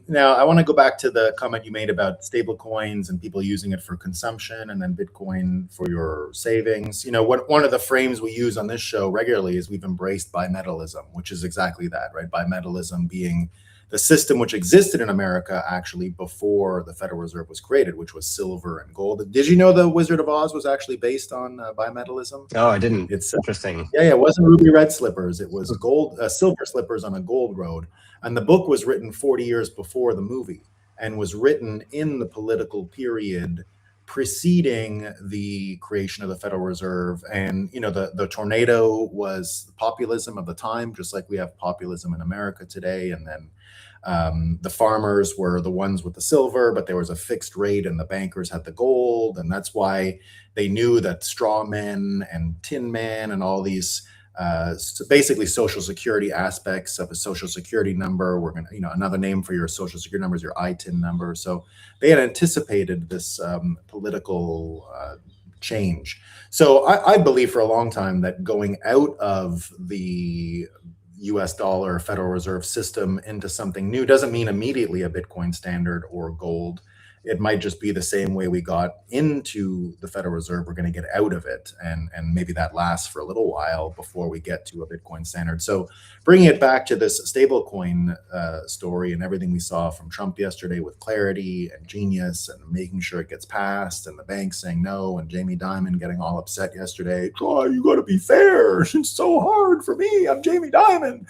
Now, I want to go back to the comment you made about stable coins and people using it for consumption and then Bitcoin for your savings. One of the frames we use on this show regularly is we've embraced bimetallism, which is exactly that, right? Bimetallism being the system which existed in America actually before the Federal Reserve was created, which was silver and gold. Did you know the Wizard of Oz was actually based on bimetallism? Oh, I didn't. It's interesting. Yeah, it wasn't ruby red slippers. It was silver slippers on a gold road. And the book was written 40 years before the movie and was written in the political period preceding the creation of the Federal Reserve. And, the tornado was populism of the time, just like we have populism in America today. And then the farmers were the ones with the silver, but there was a fixed rate and the bankers had the gold. And that's why they knew that straw men and tin man and all these basically social security aspects of a social security number. We're going to, another name for your social security number is your ITIN number. So they had anticipated this political change. So I believe for a long time that going out of the US dollar Federal Reserve system into something new doesn't mean immediately a Bitcoin standard or gold. It might just be the same way we got into the Federal Reserve. We're going to get out of it. And maybe that lasts for a little while before we get to a Bitcoin standard. So bringing it back to this stablecoin story and everything we saw from Trump yesterday with Clarity and Genius and making sure it gets passed and the bank saying no and Jamie Dimon getting all upset yesterday. Oh, you got to be fair. It's so hard for me. I'm Jamie Dimon.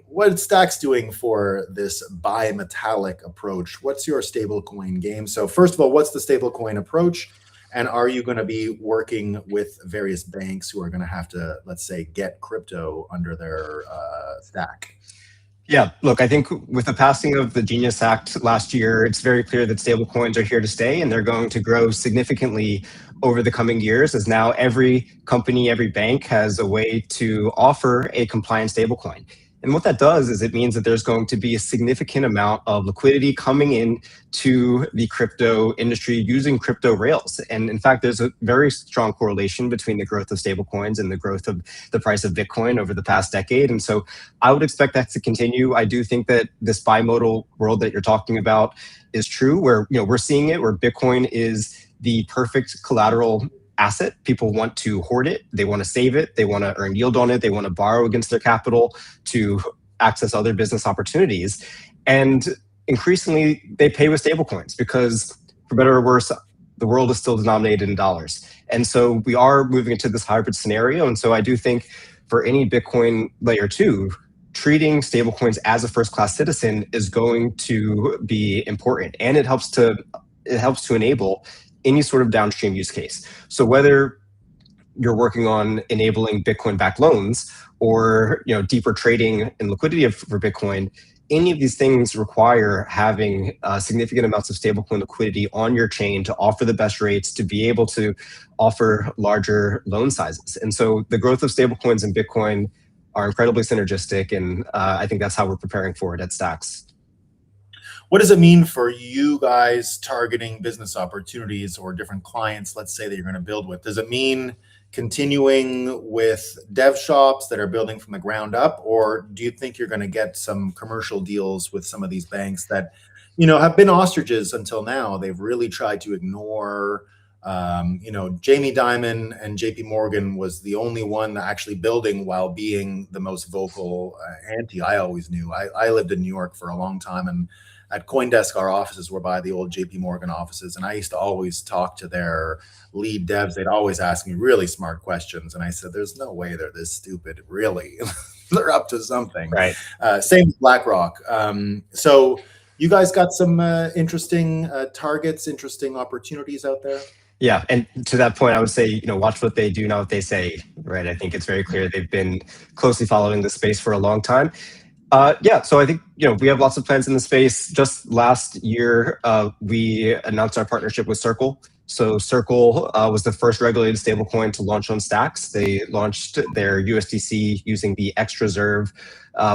What Stacks doing for this bimetallic approach? What's your stablecoin game? So first of all, what's the stablecoin approach? And are you going to be working with various banks who are going to have to, let's say, get crypto under their stack? Yeah, look, I think with the passing of the Genius Act last year, it's very clear that stablecoins are here to stay, and they're going to grow significantly over the coming years, as now every company, every bank has a way to offer a compliant stablecoin. And what that does is it means that there's going to be a significant amount of liquidity coming in to the crypto industry using crypto rails. And in fact, there's a very strong correlation between the growth of stablecoins and the growth of the price of Bitcoin over the past decade. And so I would expect that to continue. I do think that this bimodal world that you're talking about is true, where we're seeing it, where Bitcoin is the perfect collateral asset. People want to hoard it, they want to save it, they want to earn yield on it, they want to borrow against their capital to access other business opportunities. And increasingly, they pay with stablecoins because, for better or worse, the world is still denominated in dollars. And so we are moving into this hybrid scenario. And so I do think for any Bitcoin layer 2, treating stablecoins as a first-class citizen is going to be important. And it helps to enable any sort of downstream use case. So whether you're working on enabling Bitcoin-backed loans or deeper trading and liquidity for Bitcoin, any of these things require having significant amounts of stablecoin liquidity on your chain to offer the best rates, to be able to offer larger loan sizes. And so the growth of stablecoins and Bitcoin are incredibly synergistic, and I think that's how we're preparing for it at Stacks. What does it mean for you guys targeting business opportunities or different clients, let's say, that you're going to build with? Does it mean continuing with dev shops that are building from the ground up, or do you think you're going to get some commercial deals with some of these banks that, have been ostriches until now? They've really tried to ignore, Jamie Dimon and JP Morgan was the only one actually building while being the most vocal anti. I always knew. I lived in New York for a long time, and at CoinDesk, our offices were by the old JP Morgan offices, and I used to always talk to their lead devs. They'd always ask me really smart questions, and I said, there's no way they're this stupid, really. They're up to something. Right. Same with BlackRock. So you guys got some interesting targets, interesting opportunities out there? Yeah, and to that point, I would say, watch what they do, not what they say, right? I think it's very clear they've been closely following the space for a long time. So I think, we have lots of plans in the space. Just last year, we announced our partnership with Circle. So Circle was the first regulated stablecoin to launch on Stacks. They launched their USDC using the XReserve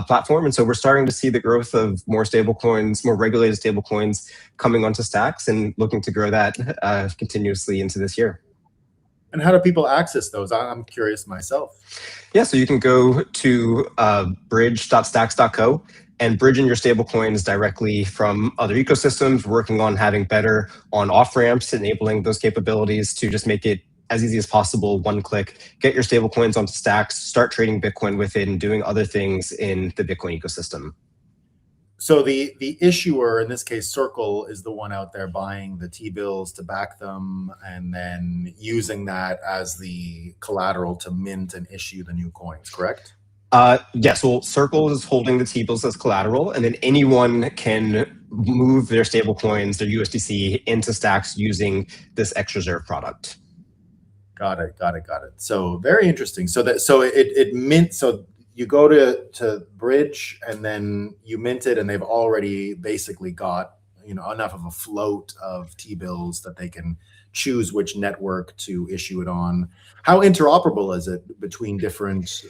platform. And so we're starting to see the growth of more stablecoins, more regulated stablecoins coming onto Stacks, and looking to grow that continuously into this year. And how do people access those? I'm curious myself. Yeah, so you can go to bridge.stacks.co and bridge in your stablecoins directly from other ecosystems, working on having better on-off ramps, enabling those capabilities to just make it as easy as possible, one click, get your stablecoins onto Stacks, start trading Bitcoin with it, and doing other things in the Bitcoin ecosystem. So the issuer, in this case, Circle, is the one out there buying the T-bills to back them and then using that as the collateral to mint and issue the new coins, correct? Yes, well, Circle is holding the T-bills as collateral, and then anyone can move their stablecoins, their USDC, into Stacks using this XReserve product. Got it. So very interesting. So it mints. So you go to Bridge and then you mint it, and they've already basically got enough of a float of T-bills that they can choose which network to issue it on. How interoperable is it between different?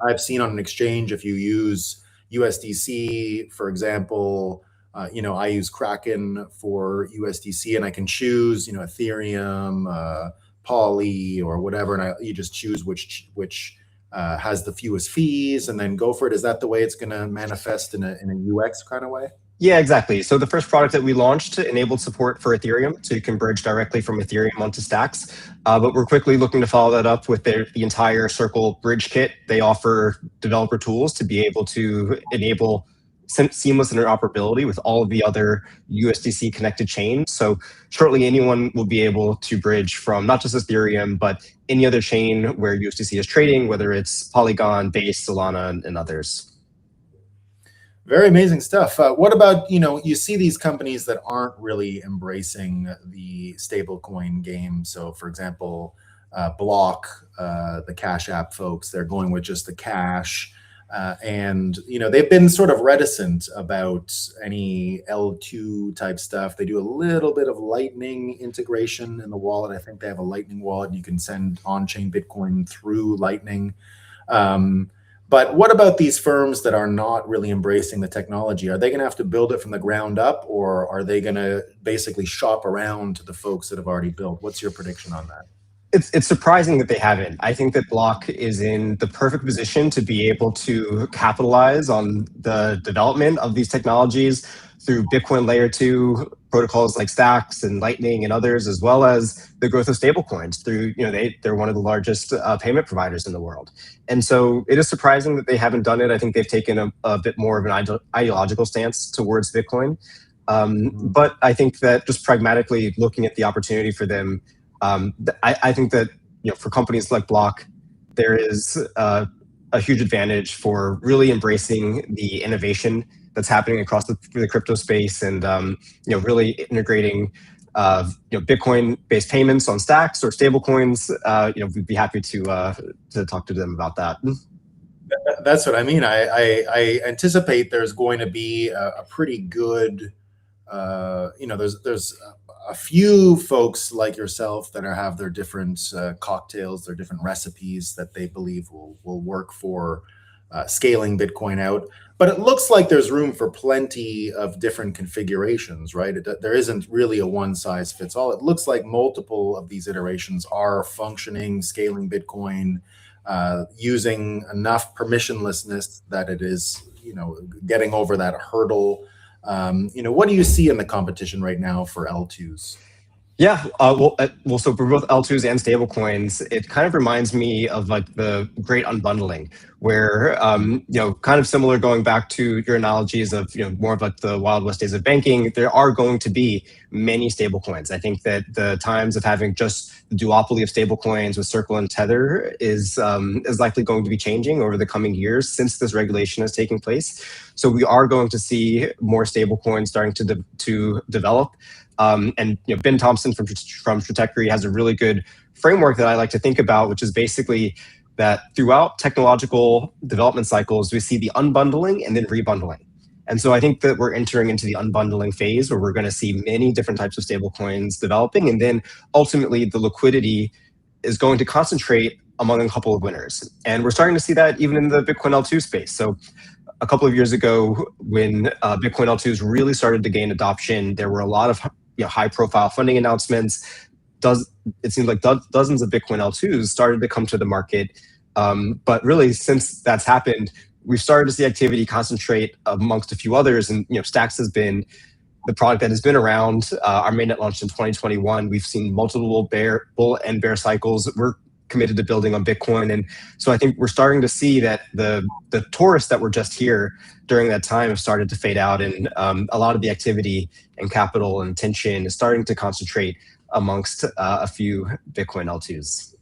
I've seen on an exchange, if you use USDC, for example, I use Kraken for USDC, and I can choose Ethereum, Poly, or whatever, and you just choose which has the fewest fees, and then go for it. Is that the way it's going to manifest in a UX kind of way? Yeah, exactly. So the first product that we launched enabled support for Ethereum, so you can bridge directly from Ethereum onto Stacks. But we're quickly looking to follow that up with the entire Circle Bridge Kit. They offer developer tools to be able to enable seamless interoperability with all of the other USDC connected chains. So shortly, anyone will be able to bridge from not just Ethereum, but any other chain where USDC is trading, whether it's Polygon, Base, Solana, and others. Very amazing stuff. What about, you see these companies that aren't really embracing the stablecoin game. So for example, Block, the Cash App folks, they're going with just the cash. And they've been sort of reticent about any L2 type stuff. They do a little bit of Lightning integration in the wallet. I think they have a Lightning wallet, and you can send on-chain Bitcoin through Lightning. But what about these firms that are not really embracing the technology? Are they going to have to build it from the ground up, or are they going to basically shop around to the folks that have already built? What's your prediction on that? It's surprising that they haven't. I think that Block is in the perfect position to be able to capitalize on the development of these technologies through Bitcoin layer 2 protocols like Stacks and Lightning and others, as well as the growth of stablecoins through, they're one of the largest payment providers in the world. And so it is surprising that they haven't done it. I think they've taken a bit more of an ideological stance towards Bitcoin. But I think that just pragmatically looking at the opportunity for them, I think that for companies like Block, there is a huge advantage for really embracing the innovation that's happening across the crypto space, and really integrating Bitcoin-based payments on Stacks or stablecoins. We'd be happy to talk to them about that. That's what I mean. I anticipate there's going to be a pretty good, there's a few folks like yourself that have their different cocktails, their different recipes that they believe will work for scaling Bitcoin out. But it looks like there's room for plenty of different configurations, right? There isn't really a one size fits all. It looks like multiple of these iterations are functioning, scaling Bitcoin, using enough permissionlessness that it is, getting over that hurdle. What do you see in the competition right now for L2s? Yeah, so for both L2s and stablecoins, it kind of reminds me of like the great unbundling, where kind of similar, going back to your analogies of more of like the Wild West days of banking. There are going to be many stablecoins. I think that the times of having just the duopoly of stablecoins with Circle and Tether is likely going to be changing over the coming years since this regulation is taking place. So we are going to see more stablecoins starting to develop. And Ben Thompson from Stratechery has a really good framework that I like to think about, which is basically that throughout technological development cycles, we see the unbundling and then rebundling. And so I think that we're entering into the unbundling phase, where we're going to see many different types of stablecoins developing, and then ultimately the liquidity is going to concentrate among a couple of winners. And we're starting to see that even in the Bitcoin L2 space. So a couple of years ago, when Bitcoin L2s really started to gain adoption, there were a lot of high-profile funding announcements. It seems like dozens of Bitcoin L2s started to come to the market. But really, since that's happened, we've started to see activity concentrate amongst a few others. And Stacks has been the product that has been around. Our mainnet launched in 2021. We've seen multiple bull and bear cycles. We're committed to building on Bitcoin. And so I think we're starting to see that the tourists that were just here during that time have started to fade out, and a lot of the activity and capital and attention is starting to concentrate amongst a few Bitcoin L2s.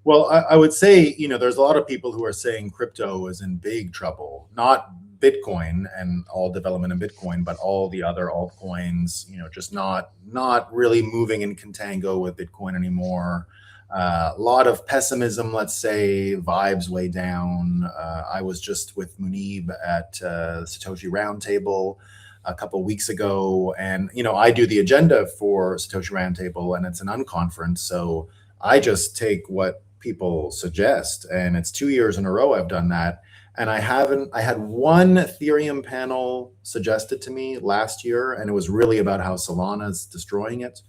Well, I would say, there's a lot of people who are saying crypto is in big trouble, not Bitcoin and all development in Bitcoin, but all the other altcoins, just not really moving in contango with Bitcoin anymore. A lot of pessimism, let's say, vibes way down. I was just with Munib at Satoshi Roundtable a couple weeks ago, and I do the agenda for Satoshi Roundtable, and it's an unconference, so I just take what people suggest, and it's 2 years in a row I've done that. And I had one Ethereum panel suggested to me last year, and it was really about how Solana's destroying it.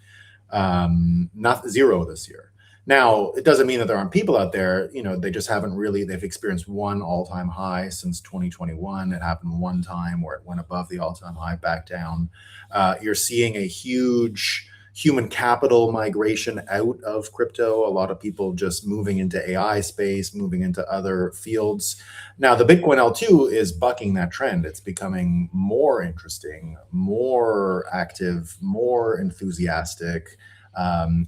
Not zero this year. Now, it doesn't mean that there aren't people out there, they just haven't really, they've experienced one all-time high since 2021. It happened one time where it went above the all-time high, back down. You're seeing a huge human capital migration out of crypto. A lot of people just moving into AI space, moving into other fields. Now, the Bitcoin L2 is bucking that trend. It's becoming more interesting, more active, more enthusiastic.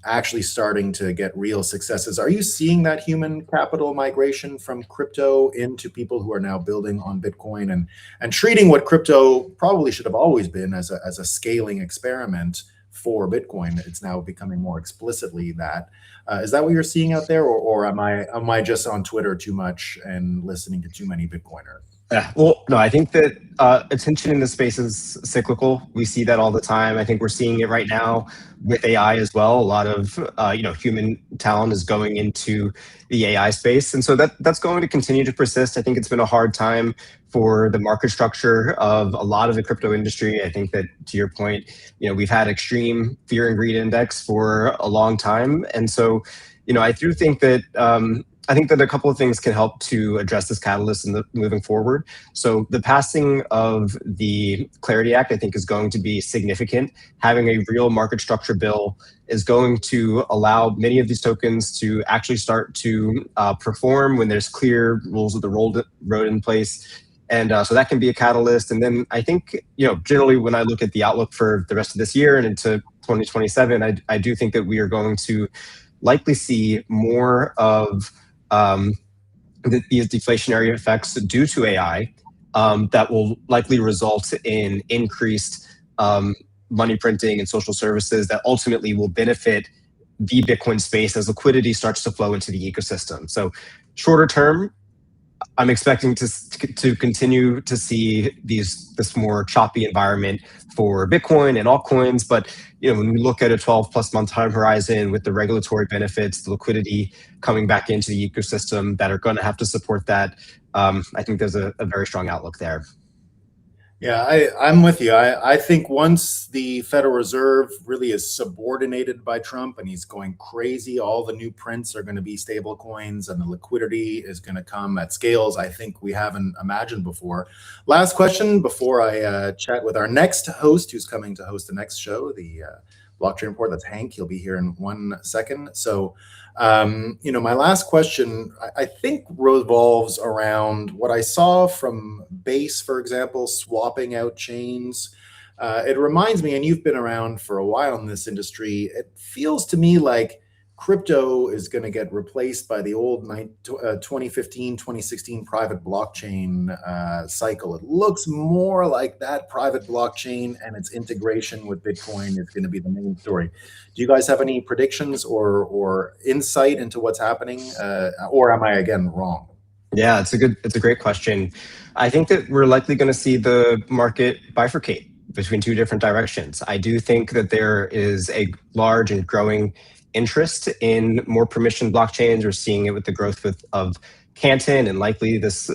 Actually starting to get real successes. Are you seeing that human capital migration from crypto into people who are now building on Bitcoin and treating what crypto probably should have always been as a scaling experiment for Bitcoin? It's now becoming more explicitly that. Is that what you're seeing out there, or am I just on Twitter too much and listening to too many Bitcoiners? Well, no, I think that attention in the space is cyclical. We see that all the time. I think we're seeing it right now with AI as well. A lot of human talent is going into the AI space, and so that's going to continue to persist. I think it's been a hard time for the market structure of a lot of the crypto industry. I think that, to your point, we've had extreme fear and greed index for a long time, and so I do think that. I think that a couple of things can help to address this catalyst moving forward. So the passing of the Clarity Act, I think, is going to be significant. Having a real market structure bill is going to allow many of these tokens to actually start to perform when there's clear rules of the road in place. And so that can be a catalyst. And then I think, generally when I look at the outlook for the rest of this year and into 2027, I do think that we are going to likely see more of these deflationary effects due to AI that will likely result in increased money printing and social services that ultimately will benefit the Bitcoin space as liquidity starts to flow into the ecosystem. So shorter term, I'm expecting to continue to see this more choppy environment for Bitcoin and altcoins. But when we look at a 12+ month time horizon with the regulatory benefits, the liquidity coming back into the ecosystem that are going to have to support that, I think there's a very strong outlook there. Yeah, I'm with you. I think once the Federal Reserve really is subordinated by Trump and he's going crazy, all the new prints are going to be stable coins and the liquidity is going to come at scales I think we haven't imagined before. Last question before I chat with our next host who's coming to host the next show, the Blockchain Report. That's Hank. He'll be here in 1 second. So my last question, I think, revolves around what I saw from Base, for example, swapping out chains. It reminds me, and you've been around for a while in this industry, it feels to me like crypto is going to get replaced by the old 2015, 2016 private blockchain cycle. It looks more like that private blockchain and its integration with Bitcoin is going to be the main story. Do you guys have any predictions or insight into what's happening? Or am I, again, wrong? Yeah, it's a great question. I think that we're likely going to see the market bifurcate between two different directions. I do think that there is a large and growing interest in more permissioned blockchains. We're seeing it with the growth of Canton, and likely this,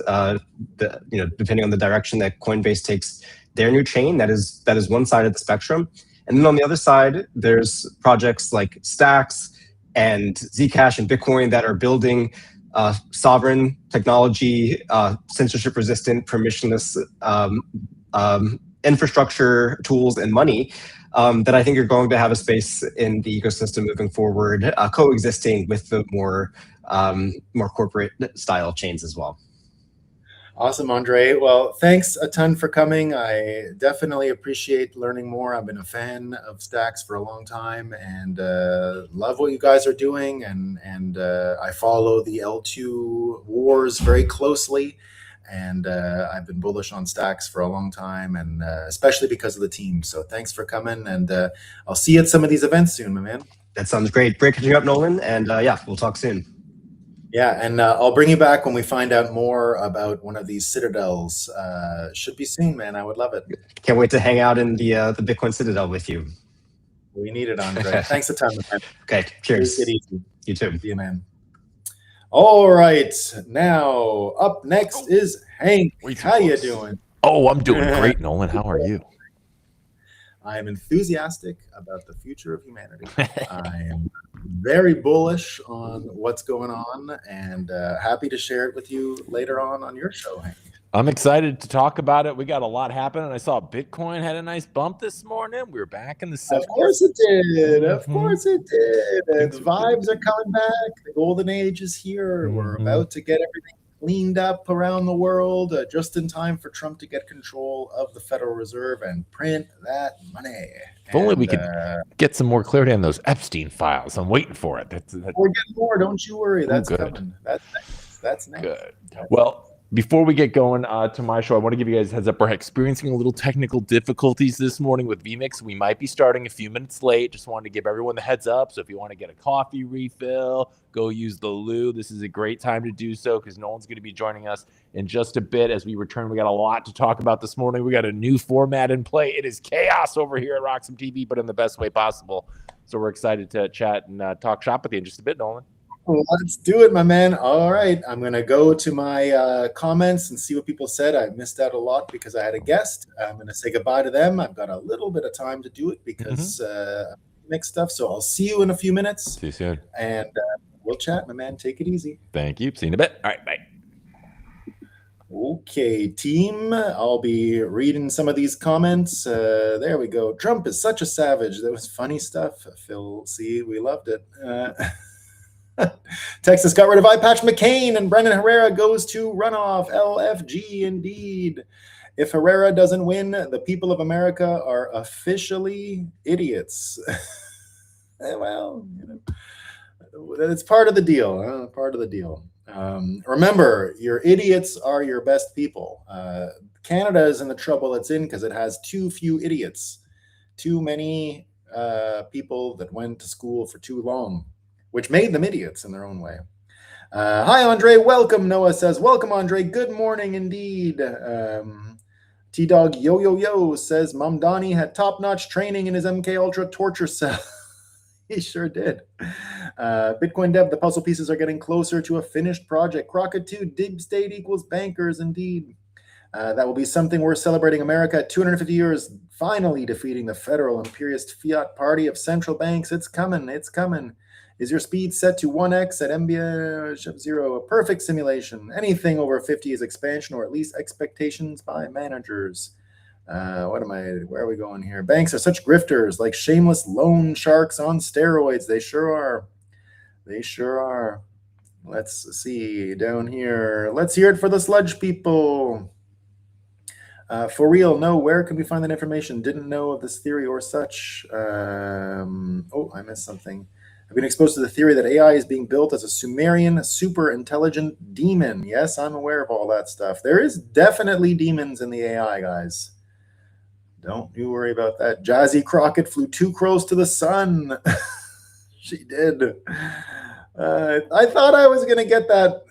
depending on the direction that Coinbase takes their new chain, that is one side of the spectrum. And then on the other side, there's projects like Stacks and Zcash and Bitcoin that are building sovereign technology, censorship-resistant, permissionless infrastructure, tools, and money that I think are going to have a space in the ecosystem moving forward, coexisting with the more corporate style chains as well. Awesome, Andre. Well, thanks a ton for coming. I definitely appreciate learning more. I've been a fan of Stacks for a long time and love what you guys are doing. And I follow the L2 wars very closely. And I've been bullish on Stacks for a long time, and especially because of the team. So thanks for coming, and I'll see you at some of these events soon, my man. That sounds great. Great catching up, Nolan. And we'll talk soon. Yeah, and I'll bring you back when we find out more about one of these citadels. Should be soon, man. I would love it. Can't wait to hang out in the Bitcoin Citadel with you. We need it, Andre. Thanks a ton, man. Okay, cheers. Take it easy. You too. See you, man. All right, now up next is Hank. How you doing? Oh, I'm doing great, Nolan. How are you? I am enthusiastic about the future of humanity. I am very bullish on what's going on, and happy to share it with you later on your show, Hank. I'm excited to talk about it. We got a lot happening. I saw Bitcoin had a nice bump this morning. We were back in the 70s. Of course it did. Of course it did. The vibes are coming back. The golden age is here. We're about to get everything cleaned up around the world just in time for Trump to get control of the Federal Reserve and print that money. If only we could get some more clarity on those Epstein files. I'm waiting for it. We're getting more. Don't you worry. That's good. coming. That's next. Good. Well, Before we get going to my show, I want to give you guys a heads up. We're experiencing a little technical difficulties this morning with vMix. We might be starting a few minutes late. Just wanted to give everyone the heads up. So if you want to get a coffee refill, go use the loo. This is a great time to do so because Nolan's going to be joining us in just a bit as we return. We got a lot to talk about this morning. We got a new format in play. It is chaos over here at Roxham TV, but in the best way possible. So we're excited to chat and talk shop with you in just a bit, Nolan. Well, let's do it, my man. All right. I'm going to go to my comments and see what people said. I missed out a lot because I had a guest. I'm going to say goodbye to them. I've got a little bit of time to do it because mixed stuff. So I'll see you in a few minutes. See you soon. And we'll chat, my man. Take it easy. Thank you. See you in a bit. All right. Bye. Okay, team. I'll be reading some of these comments. There we go. Trump is such a savage. That was funny stuff. Phil C., we loved it. Texas got rid of Eye Patch McCain and Brendan Herrera goes to runoff. LFG indeed. If Herrera doesn't win, the people of America are officially idiots. Well, you know, it's part of the deal. Part of the deal. Remember, your idiots are your best people. Canada is in the trouble it's in because it has too few idiots. Too many people that went to school for too long, which made them idiots in their own way. Hi, Andre. Welcome, Noah says. Welcome, Andre. Good morning, indeed. T-Dog Yo says, Mamdani had top-notch training in his MK Ultra torture cell. He sure did. Bitcoin Dev, the puzzle pieces are getting closer to a finished project. Crockett 2, Deep State equals bankers, indeed. That will be something worth celebrating. America at 250 years, finally defeating the federal imperialist fiat party of central banks. It's coming. It's coming. Is your speed set to 1x at MBA 0? A perfect simulation. Anything over 50 is expansion or at least expectations by managers. Where are we going here? Banks are such grifters, like shameless loan sharks on steroids. They sure are. They sure are. Let's see down here. Let's hear it for the sludge people. For real, no, where can we find that information? Didn't know of this theory or such. Oh, I missed something. I've been exposed to the theory that AI is being built as a Sumerian super intelligent demon. Yes, I'm aware of all that stuff. There is definitely demons in the AI, guys. Don't you worry about that. Jazzy Crockett flew too close to the sun. She did. I thought I was going to get that.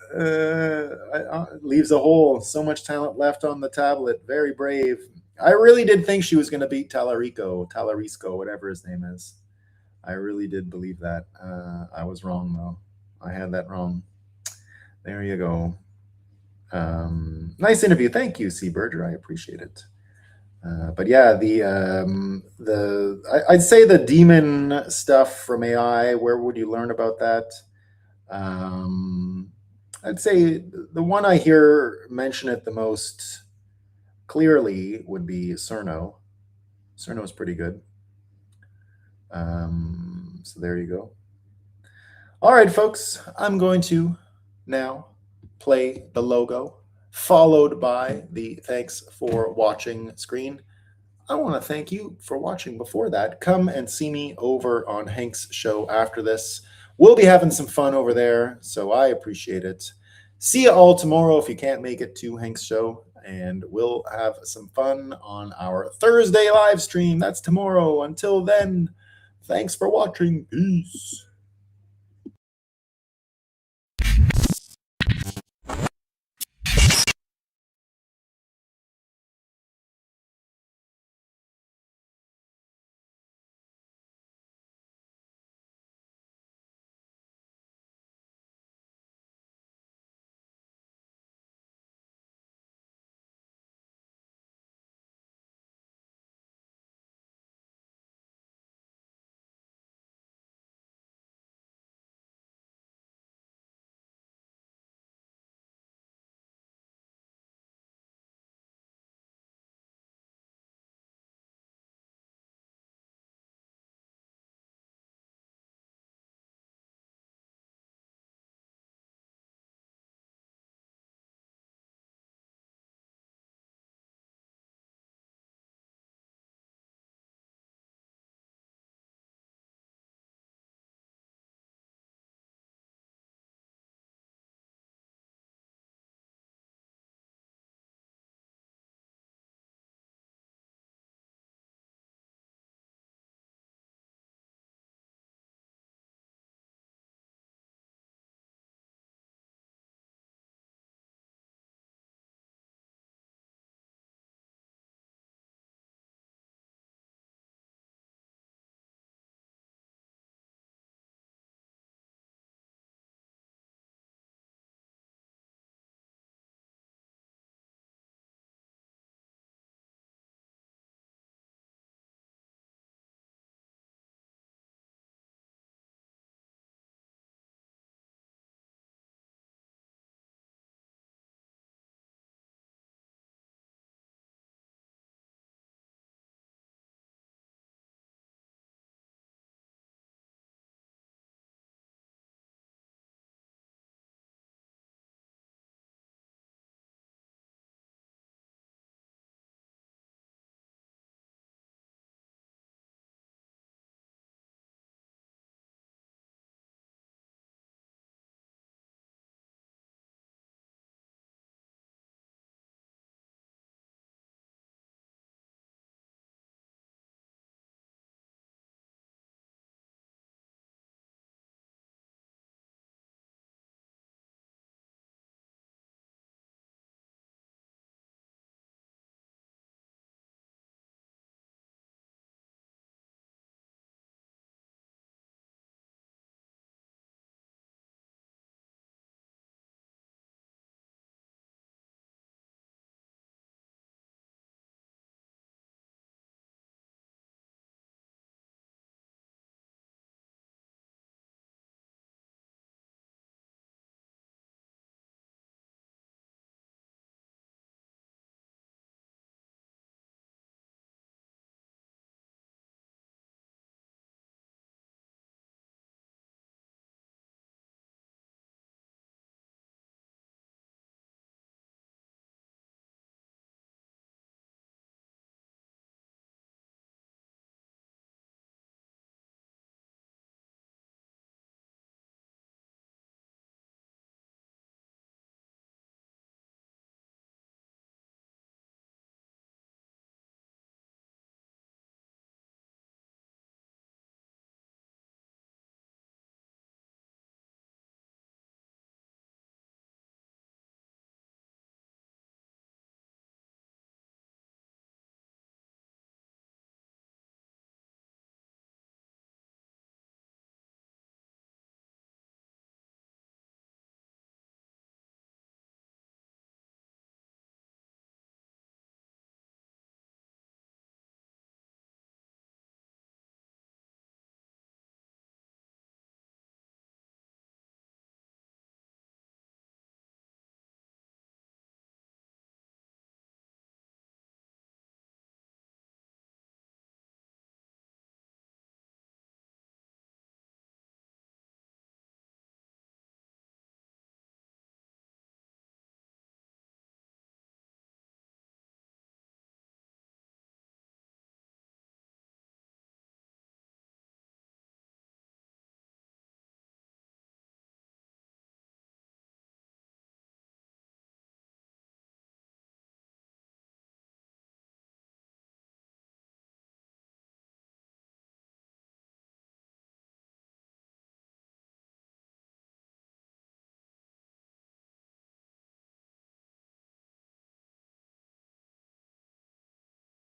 Leaves a hole. So much talent left on the tablet. Very brave. I really did think she was going to beat Talarisco, whatever his name is. I really did believe that. I was wrong, though. I had that wrong. There you go. Nice interview. Thank you, C. Berger. I appreciate it. But yeah, I'd say the demon stuff from AI, where would you learn about that? I'd say the one I hear mention it the most clearly would be Cerno. Cerno is pretty good. So there you go. All right, folks, I'm going to now play the logo, followed by the thanks for watching screen. I want to thank you for watching before that. Come and see me over on Hank's show after this. We'll be having some fun over there, so I appreciate it. See you all tomorrow if you can't make it to Hank's show, and we'll have some fun on our Thursday live stream. That's tomorrow. Until then, thanks for watching. Peace.